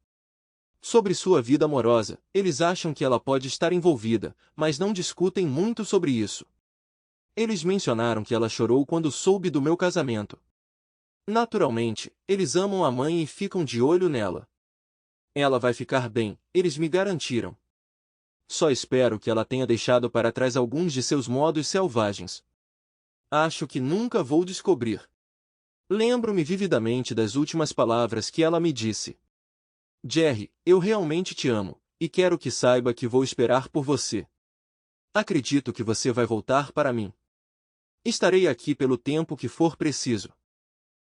Sobre sua vida amorosa, eles acham que ela pode estar envolvida, mas não discutem muito sobre isso. Eles mencionaram que ela chorou quando soube do meu casamento. Naturalmente, eles amam a mãe e ficam de olho nela. Ela vai ficar bem, eles me garantiram. Só espero que ela tenha deixado para trás alguns de seus modos selvagens. Acho que nunca vou descobrir. Lembro-me vividamente das últimas palavras que ela me disse. Jerry, eu realmente te amo, e quero que saiba que vou esperar por você. Acredito que você vai voltar para mim. Estarei aqui pelo tempo que for preciso.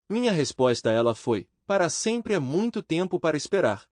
Minha resposta a ela foi: para sempre é muito tempo para esperar.